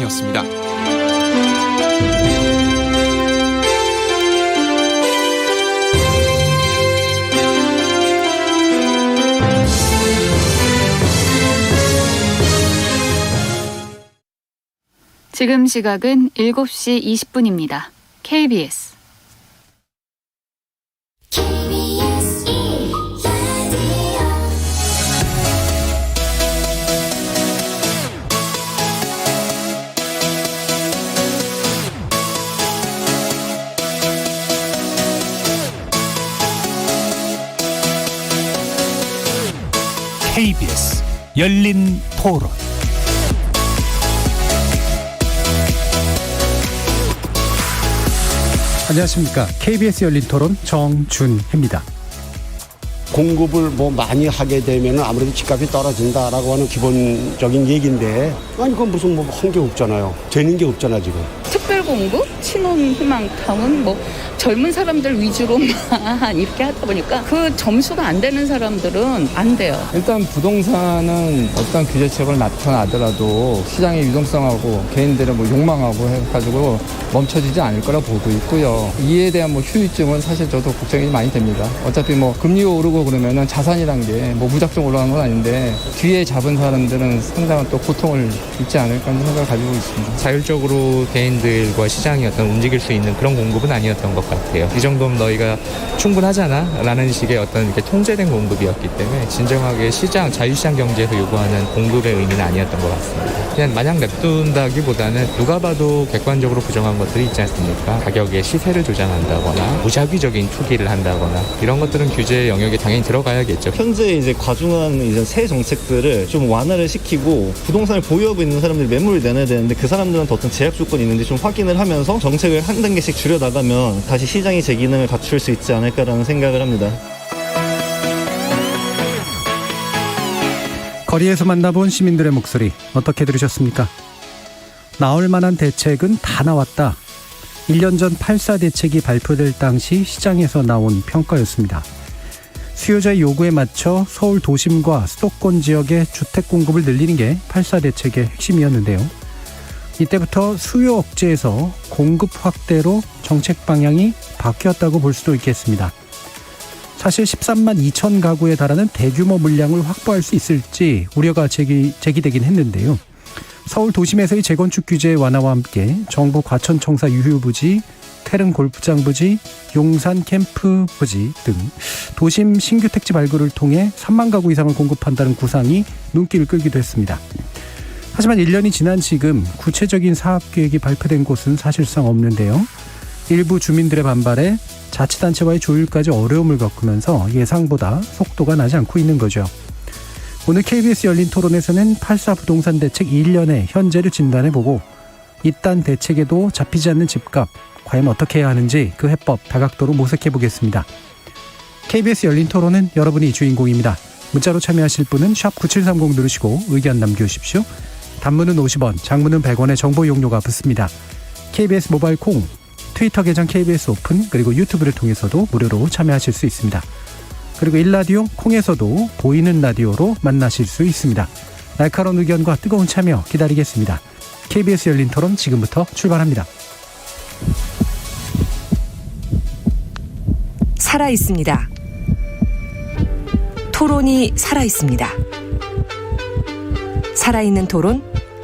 이었습니다. 지금 시각은 7시 20분입니다. KBS KBS 열린 토론. 안녕하십니까. KBS 열린 토론 정준혜입니다. 공급을 많이 하게 되면 아무래도 집값이 떨어진다라고 하는 기본적인 얘기인데, 아니 그건 무슨 한 게 없잖아요. 되는 게 없잖아 지금. 특별공급, 친혼희망타운, 젊은 사람들 위주로만 이렇게 하다 보니까 그 점수가 안 되는 사람들은 안 돼요. 일단 부동산은 어떤 규제책을 나타나더라도 시장의 유동성하고 개인들의 욕망하고 해가지고 멈춰지지 않을 거라 보고 있고요. 이에 대한 후유증은 사실 저도 걱정이 많이 됩니다. 어차피 금리 오르고 그러면은 자산이란 게 무작정 올라가는 건 아닌데 뒤에 잡은 사람들은 상당한 또 고통을 입지 않을까 하는 생각을 가지고 있습니다. 자율적으로 개인들과 시장이 움직일 수 있는 그런 공급은 아니었던 것 같아요. 이 정도면 너희가 충분하잖아 라는 식의 어떤 이렇게 통제된 공급이었기 때문에 진정하게 자유시장 경제에서 요구하는 공급의 의미는 아니었던 것 같습니다. 그냥 마냥 냅둔다기보다는 누가 봐도 객관적으로 부정한 것들이 있지 않습니까? 가격의 시세를 조장한다거나 무작위적인 투기를 한다거나 이런 것들은 규제 영역에 당연히 들어가야겠죠. 현재 과중한 새 정책들을 좀 완화를 시키고 부동산을 보유하고 있는 사람들이 매물을 내놔야 되는데 그 사람들한테 어떤 제약 조건이 있는지 좀 확인을 하면서 정책을 한 단계씩 줄여나가면 다시 시장이 제 기능을 갖출 수 있지 않을까라는 생각을 합니다. 거리에서 만나본 시민들의 목소리 어떻게 들으셨습니까? 나올 만한 대책은 다 나왔다. 1년 전 8.4 대책이 발표될 당시 시장에서 나온 평가였습니다. 수요자의 요구에 맞춰 서울 도심과 수도권 지역의 주택 공급을 늘리는 게 8.4 대책의 핵심이었는데요. 이때부터 수요 억제에서 공급 확대로 정책 방향이 바뀌었다고 볼 수도 있겠습니다. 사실 13만 2천 가구에 달하는 대규모 물량을 확보할 수 있을지 우려가 제기되긴 했는데요. 서울 도심에서의 재건축 규제 완화와 함께 정부 과천청사 유휴부지, 태릉 골프장 부지, 용산 캠프 부지 등 도심 신규 택지 발굴을 통해 3만 가구 이상을 공급한다는 구상이 눈길을 끌기도 했습니다. 하지만 1년이 지난 지금 구체적인 사업계획이 발표된 곳은 사실상 없는데요. 일부 주민들의 반발에 자치단체와의 조율까지 어려움을 겪으면서 예상보다 속도가 나지 않고 있는 거죠. 오늘 KBS 열린 토론에서는 8.4 부동산 대책 1년의 현재를 진단해보고 이딴 대책에도 잡히지 않는 집값 과연 어떻게 해야 하는지 그 해법 다각도로 모색해보겠습니다. KBS 열린 토론은 여러분이 주인공입니다. 문자로 참여하실 분은 샵 9730 누르시고 의견 남겨주십시오. 단문은 50원, 장문은 100원의 정보 용료가 붙습니다. KBS 모바일 콩, 트위터 계정 KBS 오픈, 그리고 유튜브를 통해서도 무료로 참여하실 수 있습니다. 그리고 일라디오 콩에서도 보이는 라디오로 만나실 수 있습니다. 날카로운 의견과 뜨거운 참여 기다리겠습니다. KBS 열린 토론 지금부터 출발합니다. 살아있습니다. 토론이 살아있습니다. 살아있는 토론,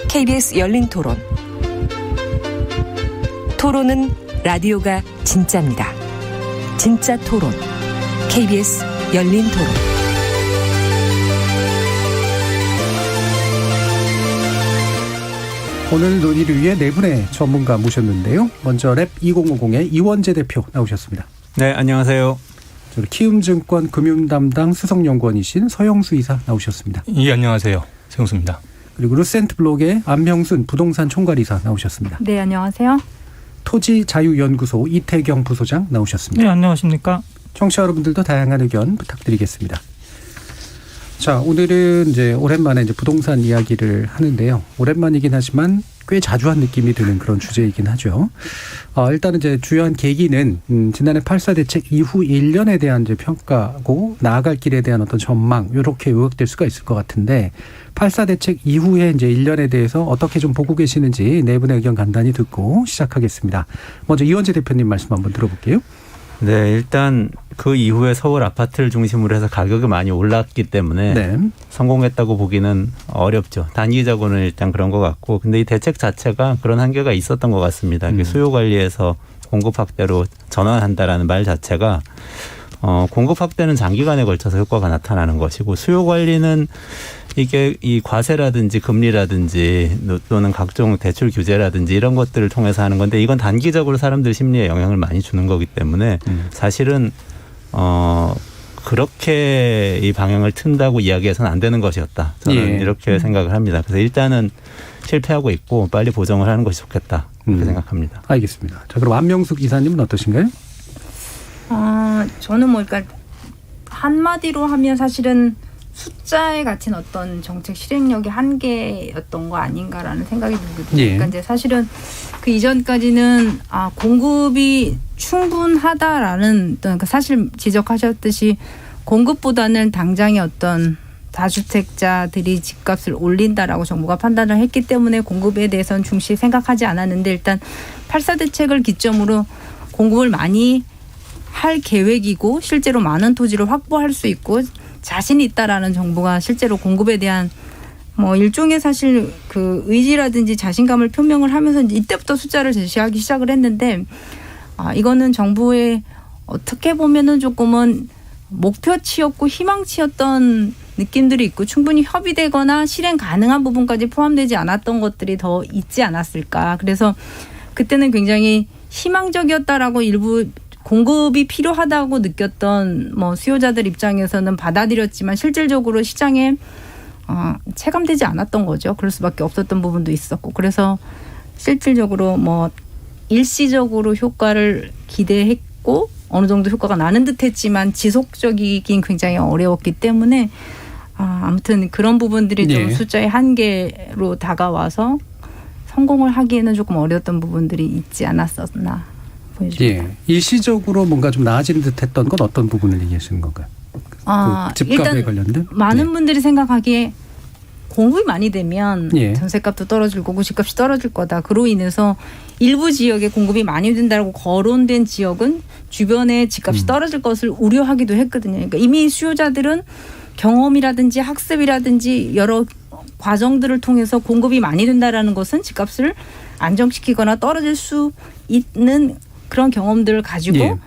KBS 열린 토론. 토론은 라디오가 진짜입니다. 진짜 토론, KBS 열린 토론. 오늘 논의를 위해 네 분의 전문가 모셨는데요. 먼저 랩 2050의 이원재 대표 나오셨습니다. 네, 안녕하세요. 키움증권 금융담당 수석연구원이신 서영수 이사 나오셨습니다. 예, 안녕하세요. 서영수입니다. 그리고 루센트블록의 안명순 부동산 총괄이사 나오셨습니다. 네, 안녕하세요. 토지자유연구소 이태경 부소장 나오셨습니다. 네, 안녕하십니까. 청취자 여러분들도 다양한 의견 부탁드리겠습니다. 자, 오늘은 오랜만에 부동산 이야기를 하는데요. 오랜만이긴 하지만 꽤 자주 한 느낌이 드는 그런 주제이긴 하죠. 일단은 이제 주요한 계기는 지난해 8.4 대책 이후 1년에 대한 이제 평가고 나아갈 길에 대한 어떤 전망 이렇게 요약될 수가 있을 것 같은데 8.4 대책 이후에 이제 1년에 대해서 어떻게 좀 보고 계시는지 네 분의 의견 간단히 듣고 시작하겠습니다. 먼저 이원재 대표님 말씀 한번 들어볼게요. 네, 일단 그 이후에 서울 아파트를 중심으로 해서 가격이 많이 올랐기 때문에 네. 성공했다고 보기는 어렵죠. 단기적으로는 일단 그런 것 같고, 근데 이 대책 자체가 그런 한계가 있었던 것 같습니다. 수요 관리에서 공급 확대로 전환한다라는 말 자체가 공급 확대는 장기간에 걸쳐서 효과가 나타나는 것이고, 수요 관리는 이게 이 과세라든지 금리라든지 또는 각종 대출 규제라든지 이런 것들을 통해서 하는 건데, 이건 단기적으로 사람들 심리에 영향을 많이 주는 거기 때문에 사실은 그렇게 이 방향을 튼다고 이야기해서는 안 되는 것이었다. 저는 이렇게 생각을 합니다. 그래서 일단은 실패하고 있고 빨리 보정을 하는 것이 좋겠다. 그렇게 생각합니다. 알겠습니다. 자, 그럼 안명숙 이사님은 어떠신가요? 저는 뭐 그러니까 한마디로 하면 사실은 숫자에 갇힌 어떤 정책 실행력의 한계였던 거 아닌가라는 생각이 들거든요. 그러니까 이제 사실은 그 이전까지는 공급이 충분하다라는 어떤 사실 지적하셨듯이 공급보다는 당장의 어떤 다주택자들이 집값을 올린다라고 정부가 판단을 했기 때문에 공급에 대해서는 중시 생각하지 않았는데, 일단 8.4 대책을 기점으로 공급을 많이 할 계획이고 실제로 많은 토지를 확보할 수 있고 자신이 있다라는 정부가 실제로 공급에 대한 뭐 일종의 사실 그 의지라든지 자신감을 표명을 하면서 이때부터 숫자를 제시하기 시작을 했는데, 이거는 정부의 어떻게 보면은 조금은 목표치였고 희망치였던 느낌들이 있고 충분히 협의되거나 실행 가능한 부분까지 포함되지 않았던 것들이 더 있지 않았을까. 그래서 그때는 굉장히 희망적이었다라고 일부 공급이 필요하다고 느꼈던 뭐 수요자들 입장에서는 받아들였지만 실질적으로 시장에 체감되지 않았던 거죠. 그럴 수밖에 없었던 부분도 있었고, 그래서 실질적으로 뭐 일시적으로 효과를 기대했고 어느 정도 효과가 나는 듯했지만 지속적이긴 굉장히 어려웠기 때문에 아무튼 그런 부분들이 좀 숫자의 한계로 다가와서 성공을 하기에는 조금 어려웠던 부분들이 있지 않았었나 보여집니다. 일시적으로 뭔가 좀 나아지는 듯했던 건 어떤 부분을 얘기하시는 건가요? 그 집값에 일단 관련된? 많은 분들이 생각하기에 공급이 많이 되면 전세값도 떨어질 거고 집값이 떨어질 거다. 그로 인해서 일부 지역에 공급이 많이 된다고 거론된 지역은 주변에 집값이 떨어질 것을 우려하기도 했거든요. 그러니까 이미 수요자들은 경험이라든지 학습이라든지 여러 과정들을 통해서 공급이 많이 된다라는 것은 집값을 안정시키거나 떨어질 수 있는 그런 경험들을 가지고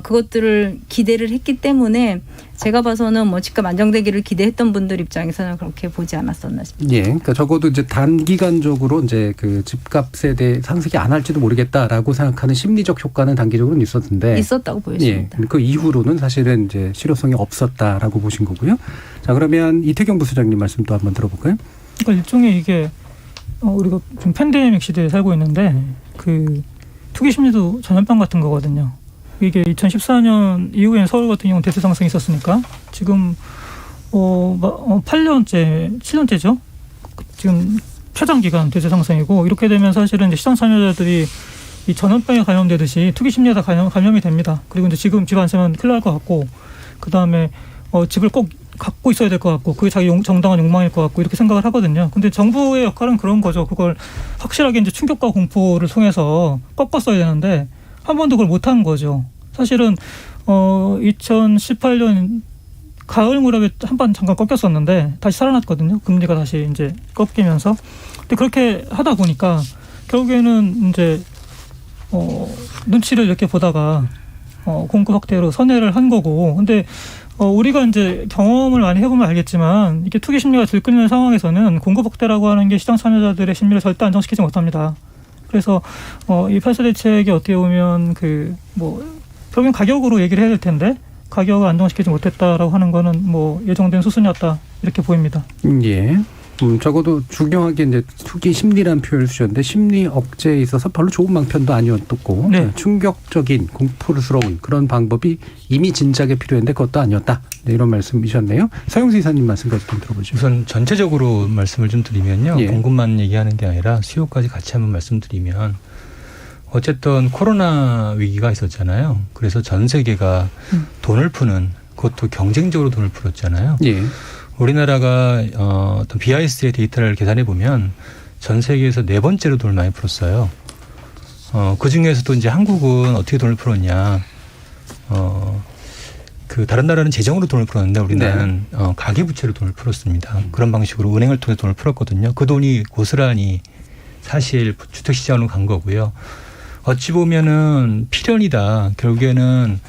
그것들을 기대를 했기 때문에 제가 봐서는 뭐 집값 안정되기를 기대했던 분들 입장에서는 그렇게 보지 않았었나 싶습니다. 그러니까 적어도 이제 단기간적으로 이제 그 집값에 대해 상승이 안 할지도 모르겠다라고 생각하는 심리적 효과는 단기적으로는 있었는데 있었다고 보여집니다. 그 이후로는 사실은 이제 실효성이 없었다라고 보신 거고요. 자, 그러면 이태경 부소장님 말씀 또 한번 들어볼까요? 그러니까 일종의 이게 우리가 좀 팬데믹 시대에 살고 있는데 그 투기 심리도 전염병 같은 거거든요. 이게 2014년 이후에는 서울 같은 경우는 대세 상승이 있었으니까 지금 8년째, 7년째죠. 지금 최장 기간 대세 상승이고, 이렇게 되면 사실은 이제 시장 참여자들이 이 전염병에 감염되듯이 투기 심리에 다 감염이 됩니다. 그리고 이제 지금 집 안 사면 큰일 날 것 같고, 그 다음에 집을 꼭 갖고 있어야 될 것 같고, 그게 자기 정당한 욕망일 것 같고 이렇게 생각을 하거든요. 근데 정부의 역할은 그런 거죠. 그걸 확실하게 이제 충격과 공포를 통해서 꺾었어야 되는데 한 번도 그걸 못한 거죠. 사실은 2018년 가을 무렵에 한 번 잠깐 꺾였었는데 다시 살아났거든요. 금리가 다시 이제 꺾이면서. 근데 그렇게 하다 보니까 결국에는 이제 눈치를 이렇게 보다가 공급 확대로 선회를 한 거고. 근데 우리가 이제 경험을 많이 해보면 알겠지만 이게 투기 심리가 들끓는 상황에서는 공급 확대라고 하는 게 시장 참여자들의 심리를 절대 안정시키지 못합니다. 그래서 이 8.4 대책이 어떻게 보면 결국엔 가격으로 얘기를 해야 될 텐데 가격을 안정시키지 못했다라고 하는 거는 뭐 예정된 수순이었다 이렇게 보입니다. 적어도 중요하게 이제 투기 심리라는 표현을 쓰셨는데 심리 억제에 있어서 별로 좋은 방편도 아니었고 네. 충격적인 공포스러운 그런 방법이 이미 진작에 필요했는데 그것도 아니었다. 네, 이런 말씀이셨네요. 서영수 이사님 말씀까지 좀 들어보죠. 우선 전체적으로 말씀을 좀 드리면요. 예. 공급만 얘기하는 게 아니라 수요까지 같이 한번 말씀드리면 어쨌든 코로나 위기가 있었잖아요. 그래서 전 세계가 돈을 푸는 그것도 경쟁적으로 돈을 풀었잖아요. 예. 우리나라가 어떤 BIS의 데이터를 계산해 보면 전 세계에서 4번째로 돈을 많이 풀었어요. 그 중에서도 이제 한국은 어떻게 돈을 풀었냐? 그 다른 나라는 재정으로 돈을 풀었는데 우리는 가계부채로 돈을 풀었습니다. 그런 방식으로 은행을 통해 돈을 풀었거든요. 그 돈이 고스란히 사실 주택시장으로 간 거고요. 어찌 보면은 필연이다. 결국에는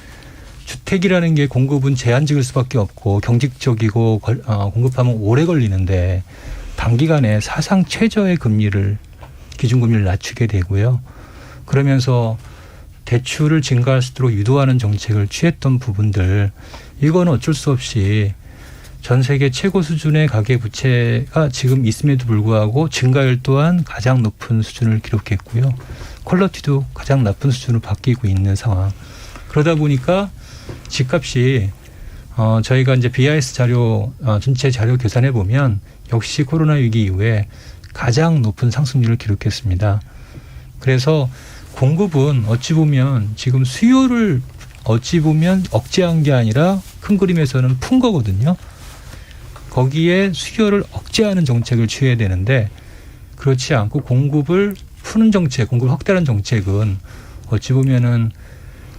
주택이라는 게 공급은 제한적일 수밖에 없고 경직적이고 공급하면 오래 걸리는데 단기간에 사상 최저의 금리를 기준금리를 낮추게 되고요. 그러면서 대출을 증가할 수 있도록 유도하는 정책을 취했던 부분들 이거는 어쩔 수 없이 전 세계 최고 수준의 가계부채가 지금 있음에도 불구하고 증가율 또한 가장 높은 수준을 기록했고요. 퀄리티도 가장 나쁜 수준으로 바뀌고 있는 상황. 그러다 보니까 집값이 저희가 이제 BIS 자료 전체 자료 계산해 보면 역시 코로나 위기 이후에 가장 높은 상승률을 기록했습니다. 그래서 공급은 어찌 보면 지금 수요를 어찌 보면 억제한 게 아니라 큰 그림에서는 푼 거거든요. 거기에 수요를 억제하는 정책을 취해야 되는데 그렇지 않고 공급을 푸는 정책, 공급을 확대하는 정책은 어찌 보면은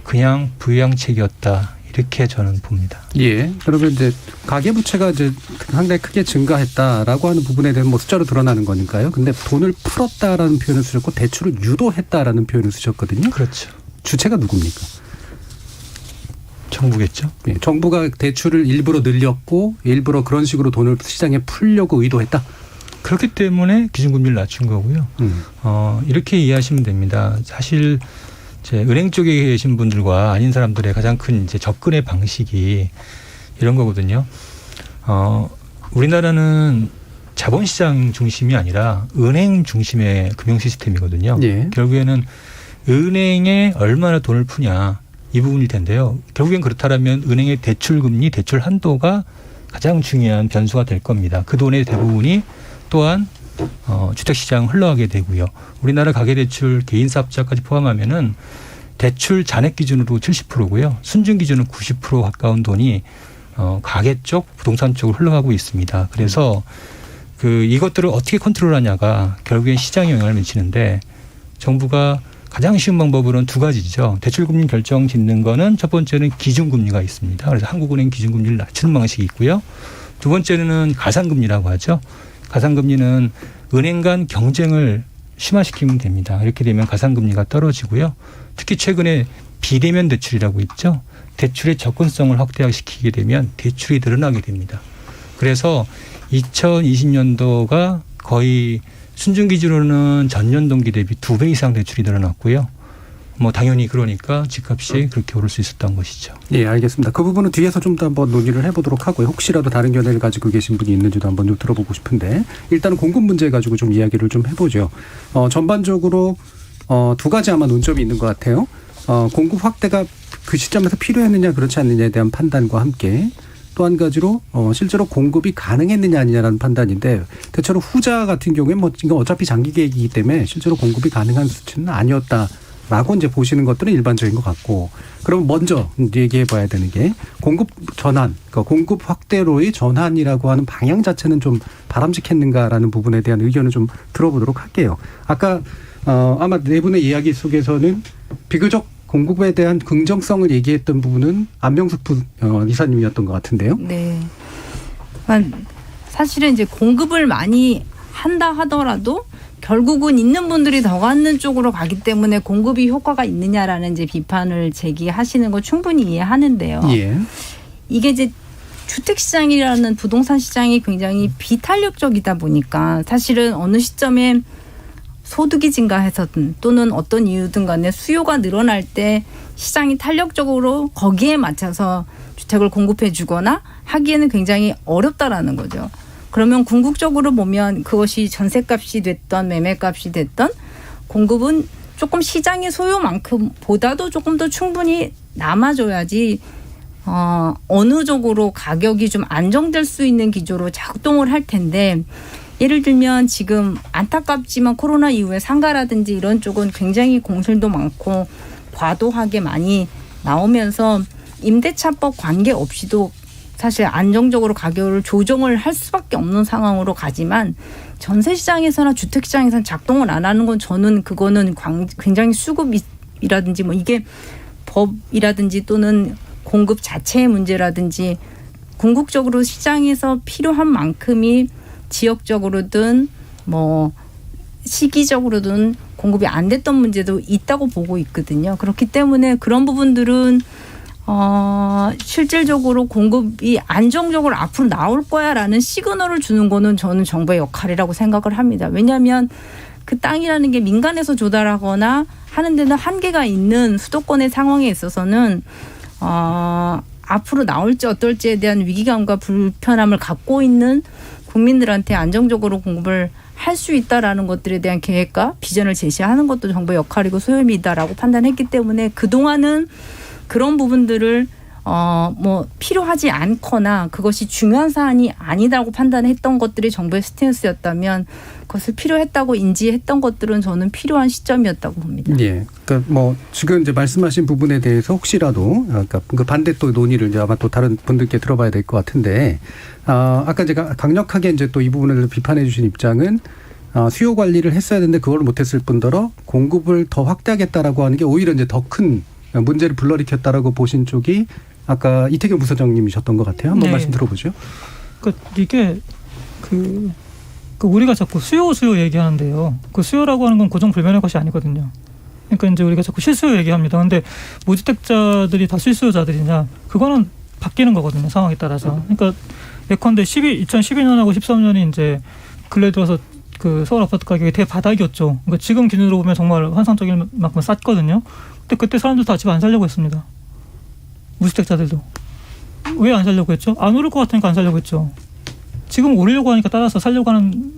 그냥 부양책이었다. 이렇게 저는 봅니다. 예. 그러면 이제 가계부채가 이제 상당히 크게 증가했다라고 하는 부분에 대한 뭐 숫자로 드러나는 거니까요. 근데 돈을 풀었다라는 표현을 쓰셨고 대출을 유도했다라는 표현을 쓰셨거든요. 그렇죠. 주체가 누굽니까? 정부겠죠. 예. 정부가 대출을 일부러 늘렸고 일부러 그런 식으로 돈을 시장에 풀려고 의도했다. 그렇기 때문에 기준금리를 낮춘 거고요. 이렇게 이해하시면 됩니다. 사실 이제 은행 쪽에 계신 분들과 아닌 사람들의 가장 큰 이제 접근의 방식이 이런 거거든요. 우리나라는 자본시장 중심이 아니라 은행 중심의 금융 시스템이거든요. 예. 결국에는 은행에 얼마나 돈을 푸냐 이 부분일 텐데요. 결국엔 그렇다면 은행의 대출 금리, 대출 한도가 가장 중요한 변수가 될 겁니다. 그 돈의 대부분이 또한 주택시장 흘러가게 되고요. 우리나라 가계대출 개인사업자까지 포함하면은 대출 잔액 기준으로 70%고요. 순증 기준은 90% 가까운 돈이 가계 쪽, 부동산 쪽으로 흘러가고 있습니다. 그래서 이것들을 어떻게 컨트롤하냐가 결국엔 시장에 영향을 미치는데 정부가 가장 쉬운 방법으로는 두 가지죠. 대출금리 결정 짓는 거는 첫 번째는 기준금리가 있습니다. 그래서 한국은행 기준금리를 낮추는 방식이 있고요. 두 번째는 가산금리라고 하죠. 가산금리는 은행 간 경쟁을 심화시키면 됩니다. 이렇게 되면 가산금리가 떨어지고요. 특히 최근에 비대면 대출이라고 있죠. 대출의 접근성을 확대시키게 되면 대출이 늘어나게 됩니다. 그래서 2020년도가 거의 순증 기준으로는 전년 동기 대비 2배 이상 대출이 늘어났고요. 뭐 당연히 그러니까 집값이 그렇게 오를 수 있었던 것이죠. 예, 알겠습니다. 그 부분은 뒤에서 좀 더 한번 논의를 해보도록 하고요. 혹시라도 다른 견해를 가지고 계신 분이 있는지도 한번 좀 들어보고 싶은데 일단은 공급 문제 가지고 좀 이야기를 좀 해보죠. 전반적으로 두 가지 아마 논점이 있는 것 같아요. 공급 확대가 그 시점에서 필요했느냐 그렇지 않느냐에 대한 판단과 함께 또 한 가지로 실제로 공급이 가능했느냐 아니냐라는 판단인데 대체로 후자 같은 경우에 뭐 이거 어차피 장기 계획이기 때문에 실제로 공급이 가능한 수치는 아니었다라고 이제 보시는 것들은 일반적인 것 같고 그럼 먼저 얘기해 봐야 되는 게 공급 전환, 그러니까 공급 확대로의 전환이라고 하는 방향 자체는 좀 바람직했는가라는 부분에 대한 의견을 좀 들어보도록 할게요. 아까 아마 네 분의 이야기 속에서는 비교적 공급에 대한 긍정성을 얘기했던 부분은 안명숙 이사님이었던 것 같은데요. 네. 사실은 이제 공급을 많이 한다 하더라도 결국은 있는 분들이 더 갖는 쪽으로 가기 때문에 공급이 효과가 있느냐라는 이제 비판을 제기하시는 거 충분히 이해하는데요. 예. 이게 이제 주택시장이라는 부동산 시장이 굉장히 비탄력적이다 보니까 사실은 어느 시점에 소득이 증가해서든 또는 어떤 이유든 간에 수요가 늘어날 때 시장이 탄력적으로 거기에 맞춰서 주택을 공급해 주거나 하기에는 굉장히 어렵다라는 거죠. 그러면 궁극적으로 보면 그것이 전셋값이 됐던 매매값이 됐던 공급은 조금 시장의 소요만큼보다도 조금 더 충분히 남아줘야지 어느 쪽으로 가격이 좀 안정될 수 있는 기조로 작동을 할 텐데 예를 들면 지금 안타깝지만 코로나 이후에 상가라든지 이런 쪽은 굉장히 공실도 많고 과도하게 많이 나오면서 임대차법 관계없이도 사실 안정적으로 가격을 조정을 할 수밖에 없는 상황으로 가지만 전세 시장에서나 주택 시장에서는 작동을 안 하는 건 저는 그거는 굉장히 수급이라든지 뭐 이게 법이라든지 또는 공급 자체의 문제라든지 궁극적으로 시장에서 필요한 만큼이 지역적으로든 뭐 시기적으로든 공급이 안 됐던 문제도 있다고 보고 있거든요. 그렇기 때문에 그런 부분들은 실질적으로 공급이 안정적으로 앞으로 나올 거야라는 시그널을 주는 거는 저는 정부의 역할이라고 생각을 합니다. 왜냐하면 그 땅이라는 게 민간에서 조달하거나 하는 데는 한계가 있는 수도권의 상황에 있어서는 앞으로 나올지 어떨지에 대한 위기감과 불편함을 갖고 있는 국민들한테 안정적으로 공급을 할 수 있다라는 것들에 대한 계획과 비전을 제시하는 것도 정부의 역할이고 소임이다라고 판단했기 때문에 그동안은 그런 부분들을 뭐 필요하지 않거나 그것이 중요한 사안이 아니다라고 판단했던 것들이 정부의 스탠스였다면 그것을 필요했다고 인지했던 것들은 저는 필요한 시점이었다고 봅니다. 예. 그러니까 뭐 지금 이제 말씀하신 부분에 대해서 혹시라도 그러니까 그 반대 또 논의를 이제 아마 또 다른 분들께 들어봐야 될 것 같은데 아까 제가 강력하게 이제 또 이 부분을 비판해 주신 입장은 수요 관리를 했어야 되는데 그걸 못했을 뿐더러 공급을 더 확대하겠다라고 하는 게 오히려 이제 더 큰 문제를 불러일으켰다라고 보신 쪽이 아까 이태경 부서장님이셨던 것 같아요. 한번 말씀 들어보죠. 그러니까 이게 그 우리가 자꾸 수요 얘기하는데요. 그 수요라고 하는 건 고정불변의 것이 아니거든요. 그러니까 이제 우리가 자꾸 실수요 얘기합니다. 근데 무주택자들이 다 실수요자들이냐? 그거는 바뀌는 거거든요. 상황에 따라서. 그러니까 예컨대 2012년하고 13년이 이제 근래 들어서 그 서울 아파트 가격이 대바닥이었죠. 그러니까 지금 기준으로 보면 정말 환상적인 만큼 쌌거든요. 근데 그때 사람들 다 집 안 살려고 했습니다. 무주택자들도. 왜 안 살려고 했죠? 안 오를 것 같으니까 안 살려고 했죠. 지금 오르려고 하니까 따라서 살려고 하는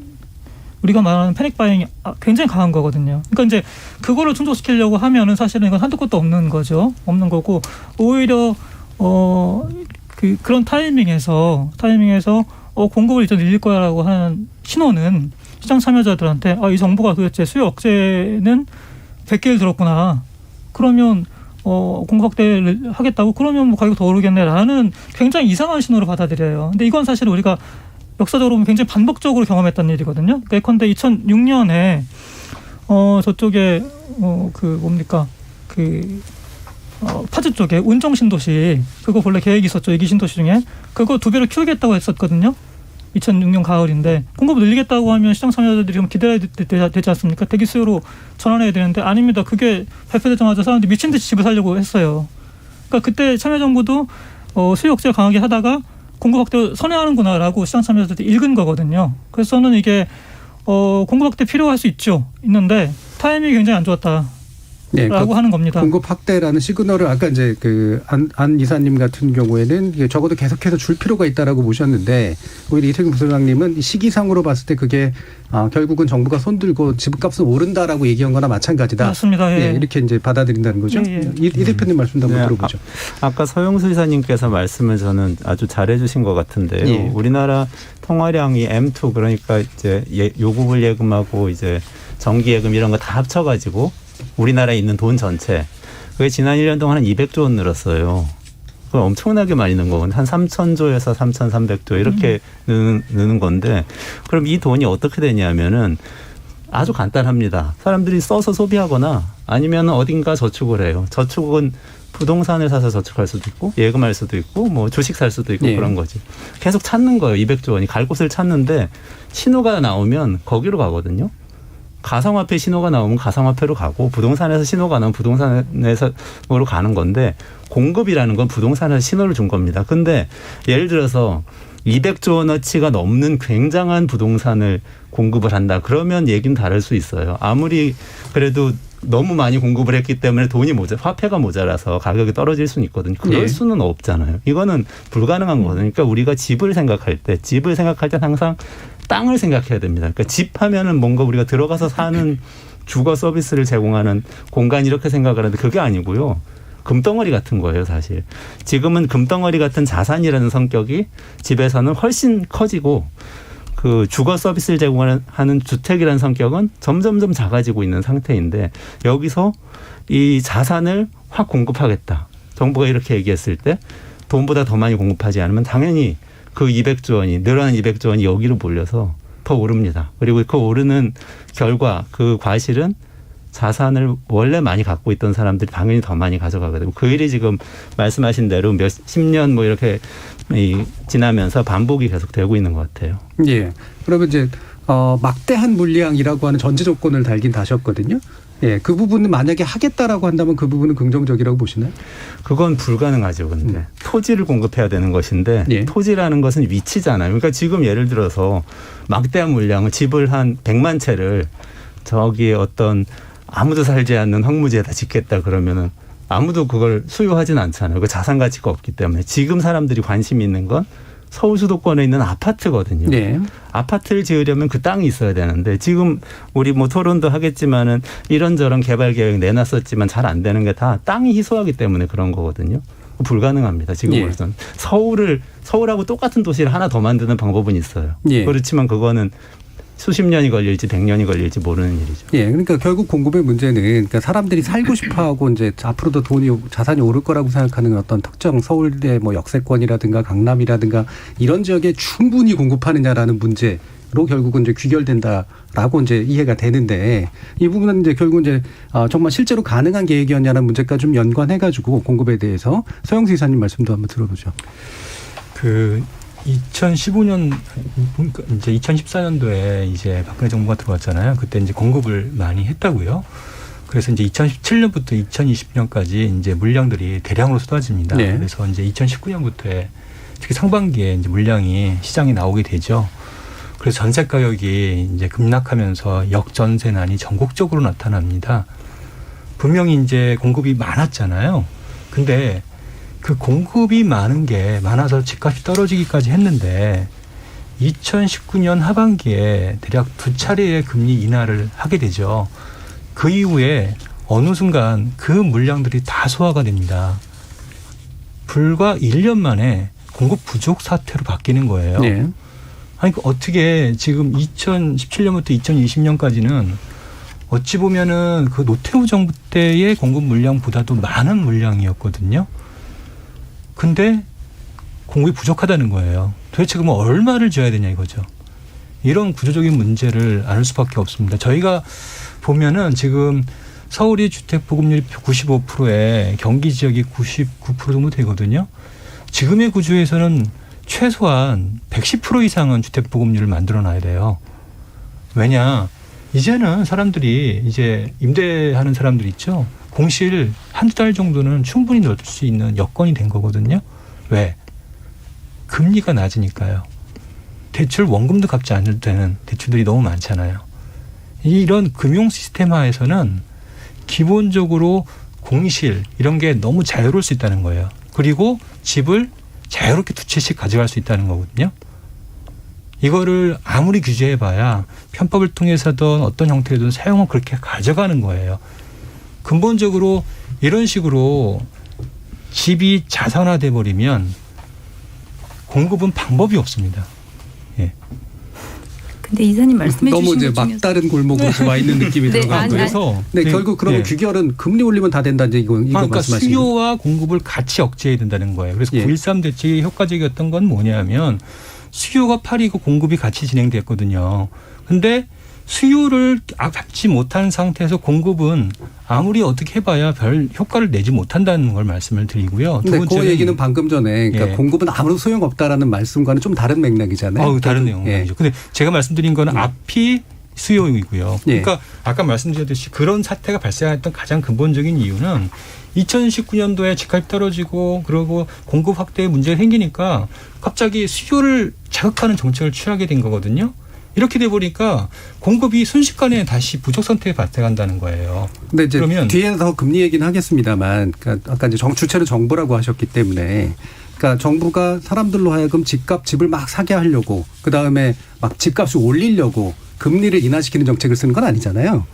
우리가 말하는 패닉 바잉이 굉장히 강한 거거든요. 그러니까 이제 그거를 충족시키려고 하면은 사실은 이건 한도 끝도 없는 거죠. 없는 거고 오히려 그런 타이밍에서 공급을 이제 늘릴 거야라고 하는 신호는 시장 참여자들한테 이 정부가 도대체 수요 억제는 100개를 들었구나. 그러면 공급 확대를 하겠다고 그러면 뭐 가격 더 오르겠네라는 굉장히 이상한 신호를 받아들여요. 근데 이건 사실 우리가 역사적으로 보면 굉장히 반복적으로 경험했던 일이거든요. 예컨대 2006년에 저쪽에 파주 쪽에 운정신도시 그거 본래 계획이 있었죠. 이기 신도시 중에 그거 2배로 키우겠다고 했었거든요. 2006년 가을인데 공급을 늘리겠다고 하면 시장 참여자들이 좀 기다려야 되지 않습니까? 대기 수요로 전환해야 되는데 아닙니다. 그게 발표되자마자 사람들이 미친 듯이 집을 살려고 했어요. 그러니까 그때 참여정부도 수요 억제를 강하게 하다가 공급 확대 선회하는구나라고 시장 참여자들이 읽은 거거든요. 그래서 저는 이게 공급 확대 필요할 수 있는데 타이밍이 굉장히 안 좋았다. 네, 라고 하는 겁니다. 공급 확대라는 시그널을 아까 이제 안 이사님 같은 경우에는 적어도 계속해서 줄 필요가 있다라고 보셨는데 오히려 이태경 부소장님은 시기상으로 봤을 때 그게 결국은 정부가 손들고 집값은 오른다라고 얘기한 거나 마찬가지다. 맞습니다. 예. 네, 이렇게 이제 받아들인다는 거죠. 이 대표님 말씀도 한번 들어보죠. 아까 서영수 이사님께서 말씀을 저는 아주 잘해 주신 것 같은데요. 우리나라 통화량이 M2 그러니까 이제 요금을 예금하고 이제 정기 예금 이런 거 다 합쳐가지고 우리나라에 있는 돈 전체 그게 지난 1년 동안 한 200조 원 늘었어요. 그건 엄청나게 많이 는 거거든요. 한 3,000조에서 3,300조 이렇게 느는 건데 그럼 이 돈이 어떻게 되냐면은 아주 간단합니다. 사람들이 써서 소비하거나 아니면 어딘가 저축을 해요. 저축은 부동산을 사서 저축할 수도 있고 예금할 수도 있고 뭐 주식 살 수도 있고 그런 거지. 계속 찾는 거예요. 200조 원이 갈 곳을 찾는데 신호가 나오면 거기로 가거든요. 가상화폐 신호가 나오면 가상화폐로 가고 부동산에서 신호가 나오면 부동산으로 가는 건데 공급이라는 건 부동산에서 신호를 준 겁니다. 근데 예를 들어서 200조 원어치가 넘는 굉장한 부동산을 공급을 한다. 그러면 얘기는 다를 수 있어요. 아무리 그래도 너무 많이 공급을 했기 때문에 화폐가 모자라서 가격이 떨어질 수는 있거든요. 그럴 수는 없잖아요. 이거는 불가능한 거거든요. 그러니까 우리가 집을 생각할 때 항상 땅을 생각해야 됩니다. 그러니까 집 하면은 뭔가 우리가 들어가서 사는 주거 서비스를 제공하는 공간 이렇게 생각을 하는데 그게 아니고요. 금덩어리 같은 거예요, 사실. 지금은 금덩어리 같은 자산이라는 성격이 집에서는 훨씬 커지고 그 주거 서비스를 제공하는 주택이라는 성격은 점점점 작아지고 있는 상태인데 여기서 이 자산을 확 공급하겠다. 정부가 이렇게 얘기했을 때 돈보다 더 많이 공급하지 않으면 당연히 그 200조 원이 늘어난 200조 원이 여기로 몰려서 더 오릅니다. 그리고 그 오르는 결과 그 과실은 자산을 원래 많이 갖고 있던 사람들이 당연히 더 많이 가져가게 되고 그 일이 지금 말씀하신 대로 몇십 년 뭐 이렇게 지나면서 반복이 계속 되고 있는 것 같아요. 예. 그러면 이제 막대한 물량이라고 하는 전제 조건을 달긴 다셨거든요. 예, 그 부분은 만약에 하겠다라고 한다면 그 부분은 긍정적이라고 보시나요? 그건 불가능하죠. 근데 토지를 공급해야 되는 것인데 토지라는 것은 위치잖아요. 그러니까 지금 예를 들어서 막대한 물량을 집을 한 100만 채를 저기에 어떤 아무도 살지 않는 황무지에다 짓겠다 그러면은 아무도 그걸 수요하진 않잖아요. 그 자산 가치가 없기 때문에 지금 사람들이 관심 있는 건 서울 수도권에 있는 아파트거든요. 네. 아파트를 지으려면 그 땅이 있어야 되는데 지금 우리 뭐 토론도 하겠지만은 이런저런 개발 계획 내놨었지만 잘 안 되는 게 다 땅이 희소하기 때문에 그런 거거든요. 불가능합니다. 지금으로서는. 서울하고 똑같은 도시를 하나 더 만드는 방법은 있어요. 그렇지만 그거는 수십 년이 걸릴지 100년이 걸릴지 모르는 일이죠. 예, 그러니까 결국 공급의 문제는 그러니까 사람들이 살고 싶어하고 이제 앞으로도 자산이 오를 거라고 생각하는 어떤 특정 서울의 뭐 역세권이라든가 강남이라든가 이런 지역에 충분히 공급하느냐라는 문제로 결국은 이제 귀결된다라고 이제 이해가 되는데 이 부분은 이제 결국 이제 정말 실제로 가능한 계획이었냐는 문제까지 좀 연관해가지고 공급에 대해서 서영수 이사님 말씀도 한번 들어보죠. 2015년, 이제 2014년도에 이제 박근혜 정부가 들어왔잖아요. 그때 이제 공급을 많이 했다고요. 그래서 이제 2017년부터 2020년까지 이제 물량들이 대량으로 쏟아집니다. 네. 그래서 이제 2019년부터에 특히 상반기에 이제 물량이 시장에 나오게 되죠. 그래서 전세 가격이 이제 급락하면서 역전세난이 전국적으로 나타납니다. 분명히 이제 공급이 많았잖아요. 근데 그 공급이 많아서 집값이 떨어지기까지 했는데 2019년 하반기에 대략 2차례의 금리 인하를 하게 되죠. 그 이후에 어느 순간 그 물량들이 다 소화가 됩니다. 불과 1년 만에 공급 부족 사태로 바뀌는 거예요. 네. 아니 어떻게 지금 2017년부터 2020년까지는 어찌 보면은 그 노태우 정부 때의 공급 물량보다도 많은 물량이었거든요. 근데 공급이 부족하다는 거예요. 도대체 그럼 얼마를 줘야 되냐 이거죠. 이런 구조적인 문제를 안을 수밖에 없습니다. 저희가 보면은 지금 서울이 주택 보급률이 95%에 경기 지역이 99% 정도 되거든요. 지금의 구조에서는 최소한 110% 이상은 주택 보급률을 만들어 놔야 돼요. 왜냐? 이제는 사람들이 이제 임대하는 사람들 있죠. 공실 한두 달 정도는 충분히 넣을 수 있는 여건이 된 거거든요. 왜? 금리가 낮으니까요. 대출 원금도 갚지 않을 때는 대출들이 너무 많잖아요. 이런 금융 시스템화에서는 기본적으로 공실 이런 게 너무 자유로울 수 있다는 거예요. 그리고 집을 자유롭게 두 채씩 가져갈 수 있다는 거거든요. 이거를 아무리 규제해봐야 편법을 통해서든 어떤 형태로든 사용을 그렇게 가져가는 거예요. 근본적으로 이런 식으로 집이 자산화돼 버리면 공급은 방법이 없습니다. 예. 근데 이사님 말씀해 주신 너무 이제 막다른 골목으로 와 있는 느낌이 들어가고 그래서 결국 그러면 규결은 금리 올리면 다 된다 이제 이거 그러니까 말씀하시는 수요와 공급을 같이 억제해야 된다는 거예요. 그래서 9.13 대책이 효과적이었던 건 뭐냐면 수요가 8이고 공급이 같이 진행됐거든요. 근데 수요를 잡지 못한 상태에서 공급은 아무리 어떻게 해봐야 별 효과를 내지 못한다는 걸 말씀을 드리고요. 그런데 그 얘기는 방금 전에 그러니까 공급은 아무런 소용없다라는 말씀과는 좀 다른 맥락이잖아요. 다른 내용이죠. 근데 제가 말씀드린 거는 앞이 수요이고요. 예. 그러니까 아까 말씀드렸듯이 그런 사태가 발생했던 가장 근본적인 이유는 2019년도에 집값이 떨어지고 그리고 공급 확대에 문제가 생기니까 갑자기 수요를 자극하는 정책을 취하게 된 거거든요. 이렇게 돼 보니까 공급이 순식간에 다시 부족 상태에 발생한다는 거예요. 근데 이제 그러면 뒤에서 금리 얘기는 하겠습니다만, 그러니까 아까 이제 주체는 정부라고 하셨기 때문에, 그러니까 정부가 사람들로 하여금 집을 막 사게 하려고, 그 다음에 막 집값을 올리려고 금리를 인하시키는 정책을 쓰는 건 아니잖아요.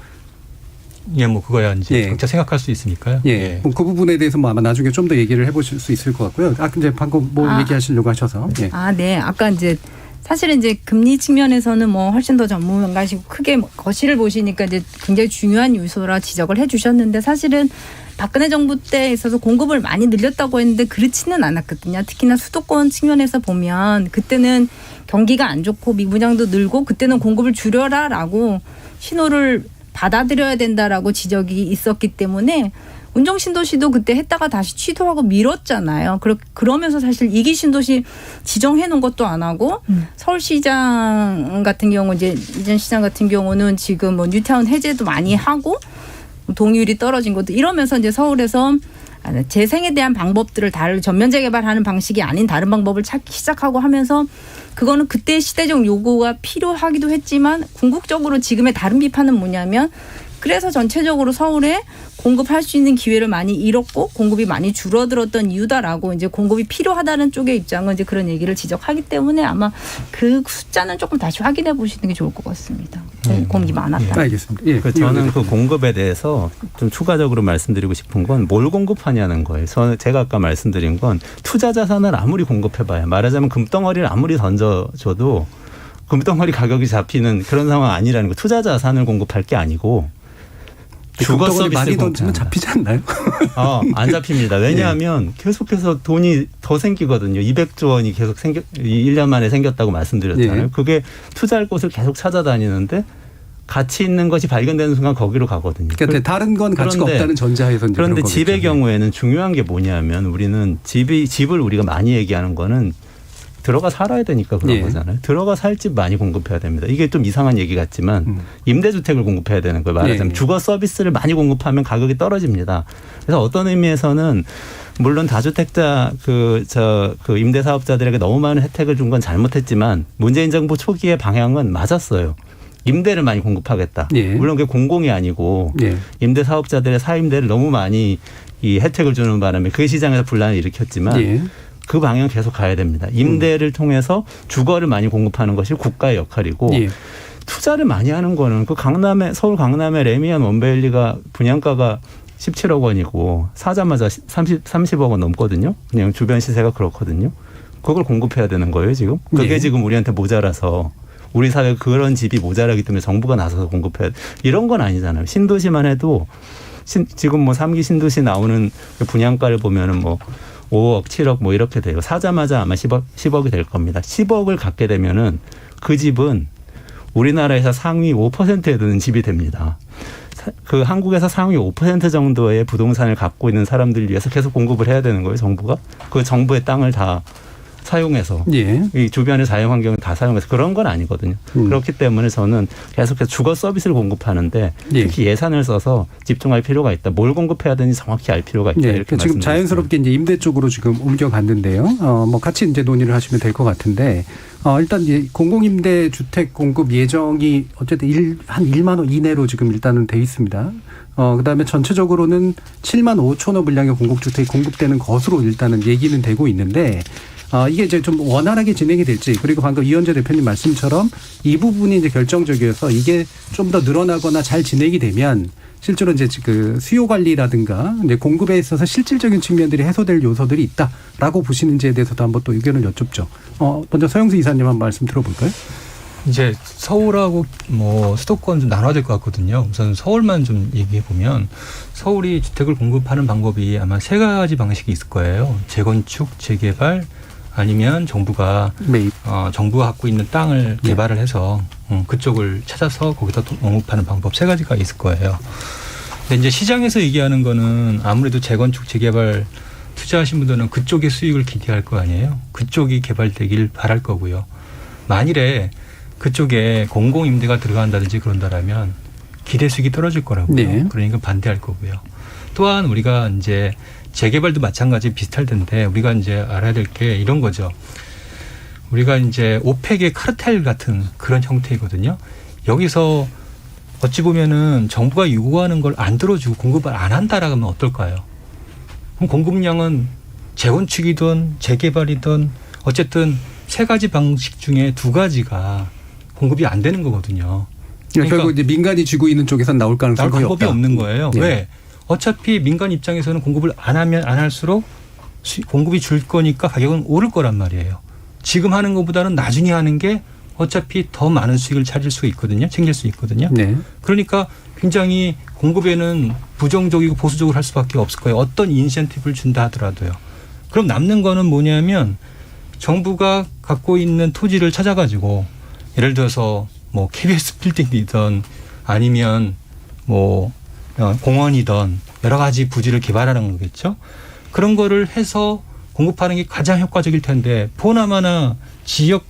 예, 뭐 그거야 이제 각자 생각할 수 있으니까요. 예, 뭐 그 부분에 대해서 뭐 아마 나중에 좀 더 얘기를 해보실 수 있을 것 같고요. 이제 방금 얘기하시려고 하셔서. 예. 네. 아까 이제 사실은 이제 금리 측면에서는 뭐 훨씬 더 전문가시고 크게 거실을 보시니까 이제 굉장히 중요한 요소라 지적을 해주셨는데 사실은 박근혜 정부 때 있어서 공급을 많이 늘렸다고 했는데 그렇지는 않았거든요. 특히나 수도권 측면에서 보면 그때는 경기가 안 좋고 미분양도 늘고 그때는 공급을 줄여라라고 신호를 받아들여야 된다라고 지적이 있었기 때문에 운정신도시도 그때 했다가 다시 취소하고 미뤘잖아요. 그러면서 사실 2기 신도시 지정해 놓은 것도 안 하고 서울시장 같은 경우 이제 이전 시장 같은 경우는 지금 뭐 뉴타운 해제도 많이 하고 동의율이 떨어진 것도 이러면서 이제 서울에서 재생에 대한 방법들을 전면 재개발하는 방식이 아닌 다른 방법을 찾기 시작하고 하면서 그거는 그때 시대적 요구가 필요하기도 했지만 궁극적으로 지금의 다른 비판은 뭐냐면 그래서 전체적으로 서울에 공급할 수 있는 기회를 많이 잃었고 공급이 많이 줄어들었던 이유다라고 이제 공급이 필요하다는 쪽의 입장은 이제 그런 얘기를 지적하기 때문에 아마 그 숫자는 조금 다시 확인해 보시는 게 좋을 것 같습니다. 공급이 많았다. 알겠습니다. 예. 저는 그 공급에 대해서 좀 추가적으로 말씀드리고 싶은 건 뭘 공급하냐는 거예요. 제가 아까 말씀드린 건 투자 자산을 아무리 공급해봐야 말하자면 금덩어리를 아무리 던져줘도 금덩어리 가격이 잡히는 그런 상황 아니라는 거. 투자 자산을 공급할 게 아니고 주거 서비스 많이 던지면 잡히지 않나요? 안 잡힙니다. 왜냐하면 계속해서 돈이 더 생기거든요. 200조 원이 계속 1년 만에 생겼다고 말씀드렸잖아요. 그게 투자할 곳을 계속 찾아다니는데 가치 있는 것이 발견되는 순간 거기로 가거든요. 그러니까 다른 건 가치가 없다는 전제하에서 이제 그런데 그런 집의 거겠죠. 경우에는 중요한 게 뭐냐면 우리는 집을 우리가 많이 얘기하는 거는 들어가 살아야 되니까 그런 거잖아요. 들어가 살 집 많이 공급해야 됩니다. 이게 좀 이상한 얘기 같지만 임대주택을 공급해야 되는 거예요. 말하자면 주거 서비스를 많이 공급하면 가격이 떨어집니다. 그래서 어떤 의미에서는 물론 다주택자 그 임대사업자들에게 너무 많은 혜택을 준 건 잘못했지만 문재인 정부 초기의 방향은 맞았어요. 임대를 많이 공급하겠다. 물론 그게 공공이 아니고 임대사업자들의 사임대를 너무 많이 이 혜택을 주는 바람에 그 시장에서 분란을 일으켰지만 그 방향 계속 가야 됩니다. 임대를 통해서 주거를 많이 공급하는 것이 국가의 역할이고 투자를 많이 하는 거는 그 서울 강남의 레미안 원베일리가 분양가가 17억 원이고 사자마자 30억 원 넘거든요. 그냥 주변 시세가 그렇거든요. 그걸 공급해야 되는 거예요 지금. 그게 지금 우리한테 모자라서 우리 사회가 그런 집이 모자라기 때문에 정부가 나서서 공급해야 이런 건 아니잖아요. 신도시만 해도 지금 뭐 3기 신도시 나오는 분양가를 보면은 뭐 5억, 7억 뭐 이렇게 돼요. 사자마자 아마 10억이 될 겁니다. 10억을 갖게 되면은 그 집은 우리나라에서 상위 5%에 드는 집이 됩니다. 그 한국에서 상위 5% 정도의 부동산을 갖고 있는 사람들을 위해서 계속 공급을 해야 되는 거예요, 정부가. 그 정부의 땅을 다 사용해서 이 주변의 자연 환경을 다 사용해서 그런 건 아니거든요. 그렇기 때문에 저는 계속해서 주거 서비스를 공급하는데 특히 예산을 써서 집중할 필요가 있다. 뭘 공급해야 되는지 정확히 알 필요가 있다. 이렇게 지금 자연스럽게 이제 임대 쪽으로 지금 옮겨갔는데요. 뭐 같이 이제 논의를 하시면 될 것 같은데 일단 이제 공공임대 주택 공급 예정이 어쨌든 한 1만 호 이내로 지금 일단은 돼 있습니다. 그다음에 전체적으로는 7만 5천 호 분량의 공공주택이 공급되는 것으로 일단은 얘기는 되고 있는데 이게 이제 좀 원활하게 진행이 될지 그리고 방금 이현재 대표님 말씀처럼 이 부분이 이제 결정적이어서 이게 좀 더 늘어나거나 잘 진행이 되면 실제로 이제 그 수요 관리라든가 이제 공급에 있어서 실질적인 측면들이 해소될 요소들이 있다라고 보시는지에 대해서도 한번 또 의견을 여쭙죠. 먼저 서영수 이사님 한번 말씀 들어볼까요? 이제 서울하고 뭐 수도권 좀 나눠야 될 것 같거든요. 우선 서울만 좀 얘기해 보면 서울이 주택을 공급하는 방법이 아마 3가지 방식이 있을 거예요. 재건축, 재개발, 아니면 정부가 정부가 갖고 있는 땅을 개발을 해서 그쪽을 찾아서 거기다 공급하는 방법 3가지가 있을 거예요. 근데 이제 시장에서 얘기하는 거는 아무래도 재건축, 재개발 투자하신 분들은 그쪽의 수익을 기대할 거 아니에요. 그쪽이 개발되길 바랄 거고요. 만일에 그쪽에 공공임대가 들어간다든지 그런다라면 기대 수익이 떨어질 거라고요. 네. 그러니까 반대할 거고요. 또한 우리가 이제 재개발도 마찬가지 비슷할 텐데 우리가 이제 알아야 될 게 이런 거죠. 우리가 이제 오펙의 카르텔 같은 그런 형태이거든요. 여기서 어찌 보면은 정부가 요구하는 걸 안 들어주고 공급을 안 한다라고 하면 어떨까요? 그럼 공급량은 재건축이든 재개발이든 어쨌든 세 가지 방식 중에 두 가지가 공급이 안 되는 거거든요. 그러니까 결국 이제 민간이 쥐고 있는 쪽에선 나올 가능성이 나올 거의 방법이 없다. 없는 거예요. 네. 왜? 어차피 민간 입장에서는 공급을 안 하면 안 할수록 공급이 줄 거니까 가격은 오를 거란 말이에요. 지금 하는 것보다는 나중에 하는 게 어차피 더 많은 수익을 찾을 수 있거든요. 챙길 수 있거든요. 네. 그러니까 굉장히 공급에는 부정적이고 보수적으로 할 수밖에 없을 거예요. 어떤 인센티브를 준다 하더라도요. 그럼 남는 거는 뭐냐면 정부가 갖고 있는 토지를 찾아가지고 예를 들어서 뭐 KBS 빌딩이든 아니면 뭐 공원이든 여러 가지 부지를 개발하는 거겠죠. 그런 거를 해서 공급하는 게 가장 효과적일 텐데 보나마나 지역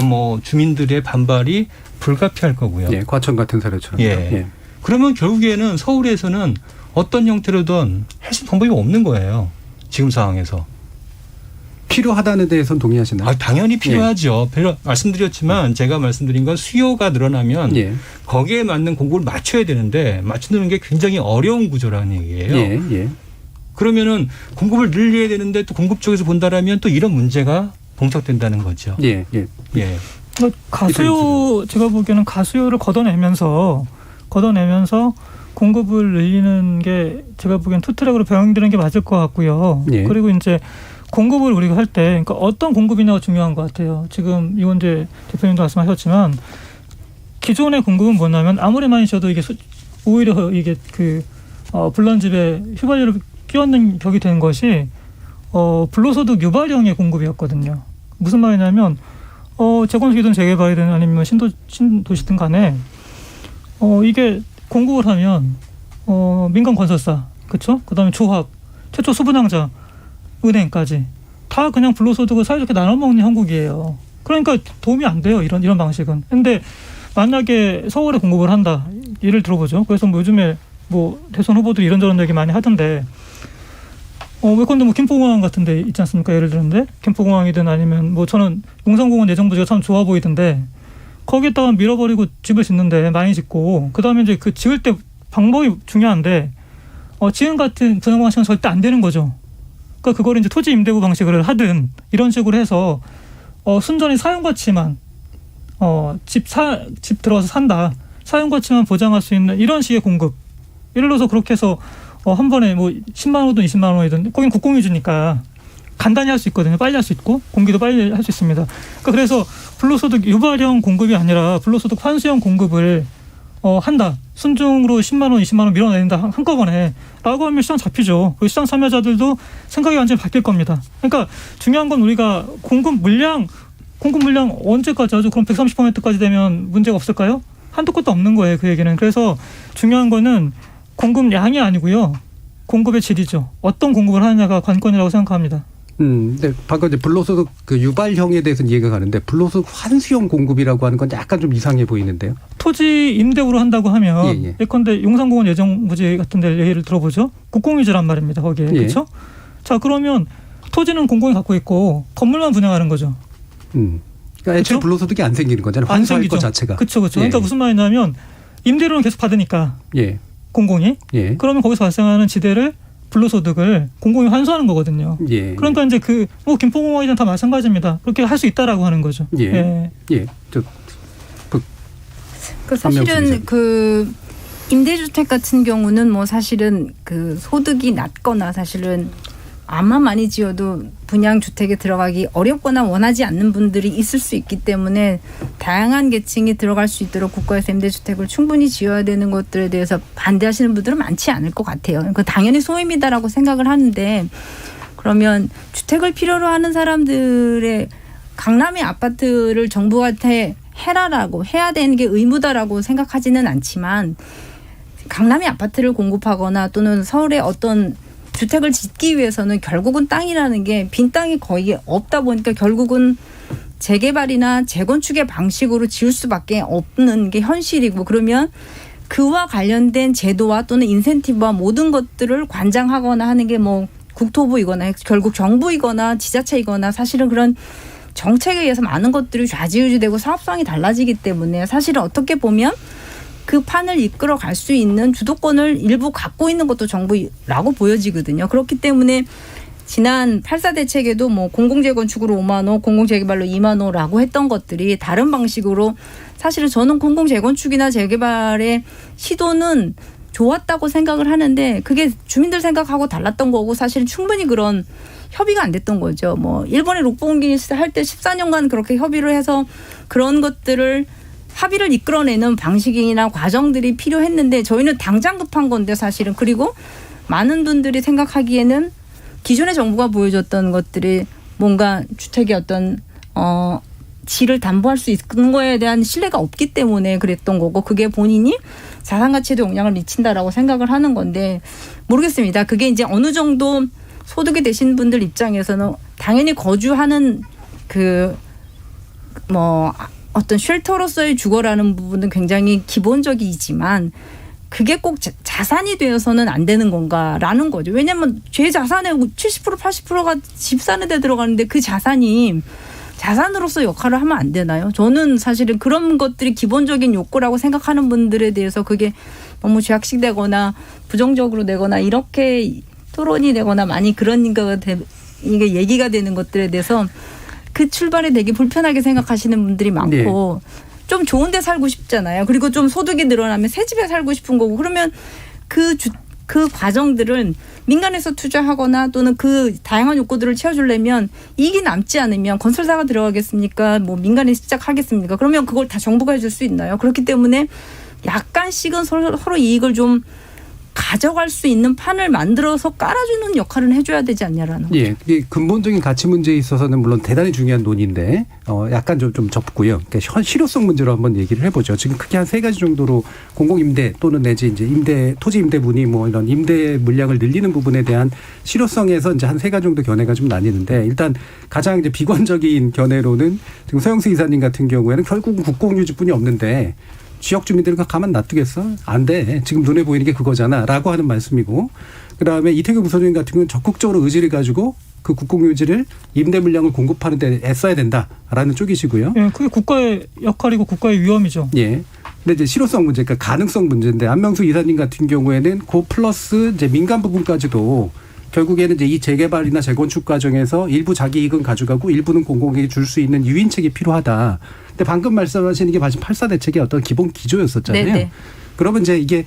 뭐 주민들의 반발이 불가피할 거고요. 예, 과천 같은 사례처럼. 예. 그러면 결국에는 서울에서는 어떤 형태로든 할 수 있는 방법이 없는 거예요. 지금 상황에서. 필요하다는 데에선 동의하시나요? 당연히 필요하죠. 말씀드렸지만 제가 말씀드린 건 수요가 늘어나면 예. 거기에 맞는 공급을 맞춰야 되는데 맞추는 게 굉장히 어려운 구조라는 얘기예요. 예. 예. 그러면은 공급을 늘려야 되는데 또 공급 쪽에서 본다라면 또 이런 문제가 봉착된다는 거죠. 예. 예. 예. 가수요 제가 보기에는 가수요를 걷어내면서 공급을 늘리는 게 제가 보기엔 투트랙으로 병행되는 게 맞을 것 같고요. 예. 그리고 이제 공급을 우리가 할 때 그러니까 어떤 공급이냐가 중요한 것 같아요. 지금 이원재 대표님도 말씀하셨지만 기존의 공급은 뭐냐면 아무리 많이 줘도 이게 오히려 이게 불난집에 휘발유를 끼얹는 격이 되는 것이 불로소득 유발형의 공급이었거든요. 무슨 말이냐면 재건축이든 재개발이든 아니면 신도시든 간에 이게 공급을 하면 민간 건설사 그렇죠? 그다음에 조합, 최초 수분양자, 은행까지 다 그냥 불로소득을 사이좋게 나눠 먹는 형국이에요. 그러니까 도움이 안 돼요. 이런 방식은. 근데 만약에 서울에 공급을 한다. 예를 들어보죠. 그래서 뭐 요즘에 뭐 대선 후보들이 이런저런 얘기 많이 하던데 예컨대 뭐 김포공항 같은 데 있지 않습니까? 예를 들는데 김포공항이든 아니면 뭐 저는 용산공원 예정부지가 참 좋아 보이던데 거기에다가 밀어버리고 집을 짓는데 많이 짓고 그다음에 이제 그 지을 때 방법이 중요한데 지금 같은 분양 방식은 절대 안 되는 거죠. 그러니까 그거를 이제 토지 임대부 방식을 하든 이런 식으로 해서 순전히 사용 가치만 집 들어가서 산다. 사용 가치만 보장할 수 있는 이런 식의 공급. 예를 들어서 그렇게 해서 한 번에 뭐 10만 원이든 20만 원이든 거긴 국공이 주니까 간단히 할 수 있거든요. 빨리 할 수 있고 공기도 빨리 할 수 있습니다. 그러니까 그래서 불로소득 유발형 공급이 아니라 불로소득 환수형 공급을 한다. 순종으로 10만 원, 20만 원 밀어낸다 한꺼번에 라고 하면 시장 잡히죠. 그리고 시장 참여자들도 생각이 완전히 바뀔 겁니다. 그러니까 중요한 건 우리가 공급 물량 언제까지 하죠? 그럼 130%까지 되면 문제가 없을까요? 한도 끝도 없는 거예요. 그 얘기는. 그래서 중요한 거는 공급량이 아니고요. 공급의 질이죠. 어떤 공급을 하느냐가 관건이라고 생각합니다. 근데 방금 이제 불로소득 유발형에 대해서는 이해가 가는데 불로소득 환수형 공급이라고 하는 건 약간 좀 이상해 보이는데요. 토지 임대부로 한다고 하면 예. 예컨대 용산공원 예정부지 같은 데 예를 들어보죠. 국공유지란 말입니다. 거기에. 예. 그렇죠? 자 그러면 토지는 공공이 갖고 있고 건물만 분양하는 거죠. 그러니까 애초에 불로소득이 안 생기는 거잖아요. 안 환수할 생기죠. 것 자체가. 그렇죠. 예. 그러니까 무슨 말이냐면 임대료는 계속 받으니까 예. 공공이. 예. 그러면 거기서 발생하는 지대를 불로소득을 공공이 환수하는 거거든요. 예. 그러니까 이제 김포공항이든 다 마찬가지입니다. 그렇게 할 수 있다라고 하는 거죠. 예. 사실은 임대주택 같은 경우는 뭐 사실은 소득이 낮거나 사실은 암만 많이 지어도 분양주택에 들어가기 어렵거나 원하지 않는 분들이 있을 수 있기 때문에 다양한 계층이 들어갈 수 있도록 국가에서 임대주택을 충분히 지어야 되는 것들에 대해서 반대하시는 분들은 많지 않을 것 같아요. 그건 당연히 소임이다라고 생각을 하는데 그러면 주택을 필요로 하는 사람들의 강남의 아파트를 정부한테 해라라고 해야 되는 게 의무다라고 생각하지는 않지만 강남의 아파트를 공급하거나 또는 서울의 어떤 주택을 짓기 위해서는 결국은 땅이라는 게 빈 땅이 거의 없다 보니까 결국은 재개발이나 재건축의 방식으로 지을 수밖에 없는 게 현실이고 그러면 그와 관련된 제도와 또는 인센티브와 모든 것들을 관장하거나 하는 게 뭐 국토부이거나 결국 정부이거나 지자체이거나 사실은 그런 정책에 의해서 많은 것들이 좌지우지되고 사업성이 달라지기 때문에 사실은 어떻게 보면 그 판을 이끌어 갈 수 있는 주도권을 일부 갖고 있는 것도 정부라고 보여지거든요. 그렇기 때문에 지난 8.4 대책에도 뭐 공공재건축으로 5만 호, 공공재개발로 2만 호라고 했던 것들이 다른 방식으로 사실은 저는 공공재건축이나 재개발의 시도는 좋았다고 생각을 하는데 그게 주민들 생각하고 달랐던 거고 사실은 충분히 그런 협의가 안 됐던 거죠. 뭐 일본의 록봉기 할 때 14년간 그렇게 협의를 해서 그런 것들을 합의를 이끌어내는 방식이나 과정들이 필요했는데 저희는 당장 급한 건데 사실은 그리고 많은 분들이 생각하기에는 기존의 정부가 보여줬던 것들이 뭔가 주택의 어떤 질을 담보할 수 있는 거에 대한 신뢰가 없기 때문에 그랬던 거고 그게 본인이 자산 가치에도 영향을 미친다라고 생각을 하는 건데 모르겠습니다. 그게 이제 어느 정도 소득이 되신 분들 입장에서는 당연히 거주하는 그 뭐 어떤 쉘터로서의 주거라는 부분은 굉장히 기본적이지만 그게 꼭 자산이 되어서는 안 되는 건가라는 거죠. 왜냐하면 제 자산의 70% 80%가 집 사는 데 들어가는데 그 자산이 자산으로서 역할을 하면 안 되나요? 저는 사실은 그런 것들이 기본적인 욕구라고 생각하는 분들에 대해서 그게 너무 죄악식되거나 부정적으로 되거나 이렇게 토론이 되거나 많이 그런 거 이게 얘기가 되는 것들에 대해서 그 출발에 되게 불편하게 생각하시는 분들이 많고 좀 좋은 데 살고 싶잖아요. 그리고 좀 소득이 늘어나면 새 집에 살고 싶은 거고 그러면 그 과정들은 민간에서 투자하거나 또는 그 다양한 욕구들을 채워주려면 이익이 남지 않으면 건설사가 들어가겠습니까? 뭐 민간에 시작하겠습니까? 그러면 그걸 다 정부가 해줄 수 있나요? 그렇기 때문에 약간씩은 서로 이익을 좀 가져갈 수 있는 판을 만들어서 깔아주는 역할은 해줘야 되지 않냐라는 거죠. 예, 이 근본적인 가치 문제에 있어서는 물론 대단히 중요한 논의인데 약간 좀 접고요. 그러니까 실효성 문제로 한번 얘기를 해보죠. 지금 크게 한 3가지 정도로 공공임대 또는 내지 이제 토지 임대분이 뭐 이런 임대 물량을 늘리는 부분에 대한 실효성에서 이제 한 3가지 정도 견해가 좀 나뉘는데 일단 가장 이제 비관적인 견해로는 지금 서영수 이사님 같은 경우에는 결국은 국공유지뿐이 없는데. 지역 주민들과 가만 놔두겠어? 안 돼. 지금 눈에 보이는 게 그거잖아. 라고 하는 말씀이고 그다음에 이태규 부소장 같은 경우는 적극적으로 의지를 가지고 그 국공유지를 임대 물량을 공급하는 데 애써야 된다라는 쪽이시고요. 예, 그게 국가의 역할이고 국가의 위험이죠. 예. 근데 이제 실효성 문제, 그러니까 가능성 문제인데 안명수 이사님 같은 경우에는 그 플러스 이제 민간 부분까지도 결국에는 이제 이 재개발이나 재건축 과정에서 일부 자기 이익은 가져가고 일부는 공공에게 줄 수 있는 유인책이 필요하다. 근데 방금 말씀하시는 게 마침 8.4 대책의 어떤 기본 기조였었잖아요. 네네. 그러면 이제 이게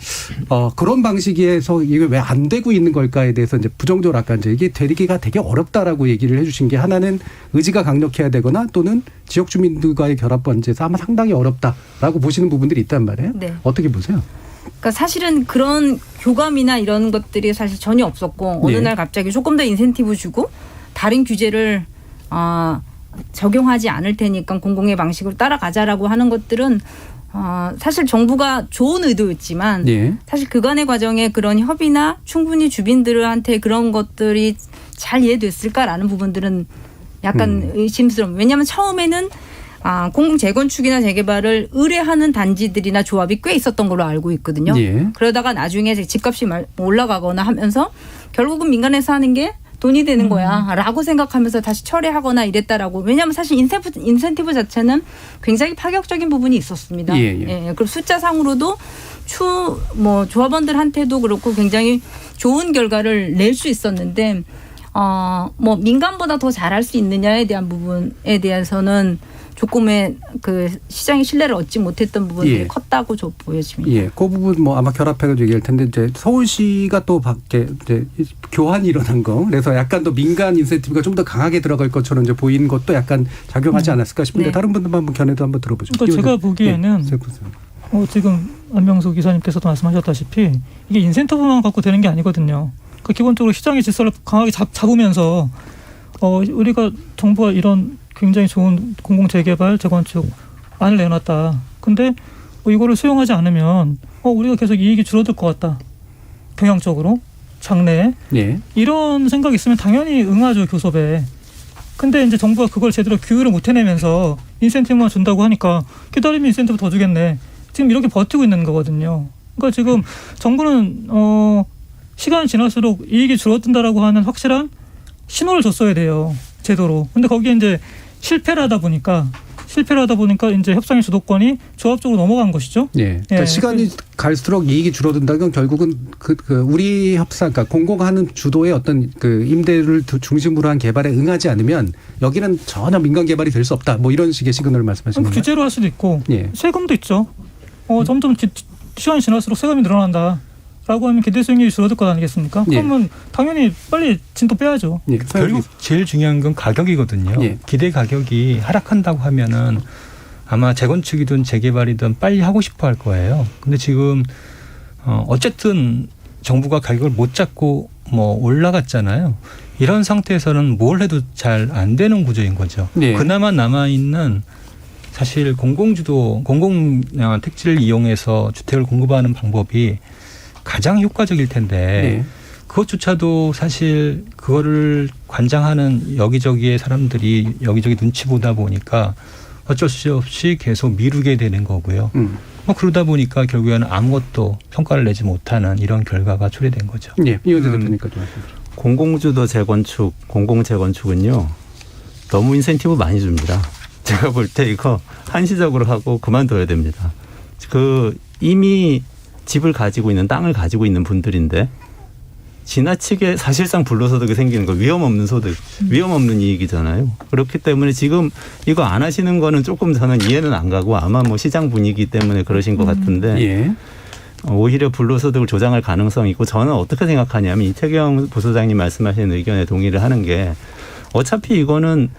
그런 방식에서 이게 왜 안 되고 있는 걸까에 대해서 이제 부정적으로 아까 이제 이게 되기가 되게 어렵다라고 얘기를 해주신 게 하나는 의지가 강력해야 되거나 또는 지역 주민들과의 결합 관계에서 아마 상당히 어렵다라고 보시는 부분들이 있단 말이에요. 네. 어떻게 보세요? 그러니까 사실은 그런 교감이나 이런 것들이 사실 전혀 없었고 어느 날 갑자기 조금 더 인센티브 주고 다른 규제를 적용하지 않을 테니까 공공의 방식으로 따라가자라고 하는 것들은 사실 정부가 좋은 의도였지만 사실 그간의 과정에 그런 협의나 충분히 주민들한테 그런 것들이 잘 이해됐을까라는 부분들은 약간 의심스러워요. 왜냐하면 처음에는 공공 재건축이나 재개발을 의뢰하는 단지들이나 조합이 꽤 있었던 걸로 알고 있거든요. 그러다가 나중에 집값이 올라가거나 하면서 결국은 민간에서 하는 게 돈이 되는 거야 라고 생각하면서 다시 철회하거나 이랬다라고. 왜냐하면 사실 인센티브 자체는 굉장히 파격적인 부분이 있었습니다. 그리고 숫자상으로도 조합원들한테도 그렇고 굉장히 좋은 결과를 낼 수 있었는데 뭐 민간보다 더 잘할 수 있느냐에 대한 부분에 대해서는 조금의 그 시장의 신뢰를 얻지 못했던 부분들이 컸다고 보여집니다. 그 부분 뭐 아마 결합해가지고 얘기할 텐데 이제 서울시가 또 밖에 이제 교환이 일어난 거, 그래서 약간 더 민간 인센티브가 좀 더 강하게 들어갈 것처럼 이제 보이는 것도 약간 작용하지 않았을까 싶은데 다른 분들만 한번 견해도 한번 들어보죠. 그러니까 제가 보기에는 지금 안명수 기사님께서도 말씀하셨다시피 이게 인센티브만 갖고 되는 게 아니거든요. 그러니까 기본적으로 시장의 질서를 강하게 잡으면서 우리가 정부가 이런 굉장히 좋은 공공재개발, 재건축 안을 내놨다. 근데 이거를 수용하지 않으면 우리가 계속 이익이 줄어들 것 같다. 경향적으로, 장래에. 이런 생각이 있으면 당연히 응하죠, 교섭에. 근데 이제 정부가 그걸 제대로 규율을 못 해내면서 인센티브만 준다고 하니까 기다리면 인센티브 더 주겠네. 지금 이렇게 버티고 있는 거거든요. 그러니까 지금 정부는 시간이 지날수록 이익이 줄어든다라고 하는 확실한 신호를 줬어야 돼요. 제도로. 근데 거기에 이제 실패를 하다 보니까 이제 협상의 주도권이 조합 쪽으로 넘어간 것이죠. 예. 그러니까 시간이 갈수록 이익이 줄어든다는 건 결국은 우리 협상, 그러니까 공공하는 주도의 어떤 그 임대를 중심으로 한 개발에 응하지 않으면 여기는 전혀 민간 개발이 될 수 없다. 뭐 이런 식의 시그널을 말씀하시는 건가요? 규제로 할 수도 있고 예. 세금도 있죠. 점점 시간이 지날수록 세금이 늘어난다. 라고 하면 기대 수익률이 줄어들 것 아니겠습니까? 그러면 당연히 빨리 진도 빼야죠. 예. 결국 제일 중요한 건 가격이거든요. 예. 기대 가격이 하락한다고 하면은 아마 재건축이든 재개발이든 빨리 하고 싶어 할 거예요. 근데 지금 어쨌든 정부가 가격을 못 잡고 올라갔잖아요. 이런 상태에서는 뭘 해도 잘 안 되는 구조인 거죠. 예. 그나마 남아있는 사실 공공 택지를 이용해서 주택을 공급하는 방법이 가장 효과적일 텐데 그것조차도 사실 그거를 관장하는 여기저기의 사람들이 여기저기 눈치 보다 보니까 어쩔 수 없이 계속 미루게 되는 거고요. 그러다 보니까 결국에는 아무것도 성과를 내지 못하는 이런 결과가 초래된 거죠. 예, 이현재 대표님까지 말씀드리죠. 공공주도 재건축, 공공재건축은요. 너무 인센티브 많이 줍니다. 제가 볼 때 이거 한시적으로 하고 그만둬야 됩니다. 이미 집을 가지고 있는 땅을 가지고 있는 분들인데 지나치게 사실상 불로소득이 생기는 거 위험 없는 소득, 위험 없는 이익이잖아요. 그렇기 때문에 지금 이거 안 하시는 거는 조금 저는 이해는 안 가고 아마 시장 분위기 때문에 그러신 것 같은데 예. 오히려 불로소득을 조장할 가능성이 있고 저는 어떻게 생각하냐면 이태경 부소장님 말씀하시는 의견에 동의를 하는 게 어차피 이거는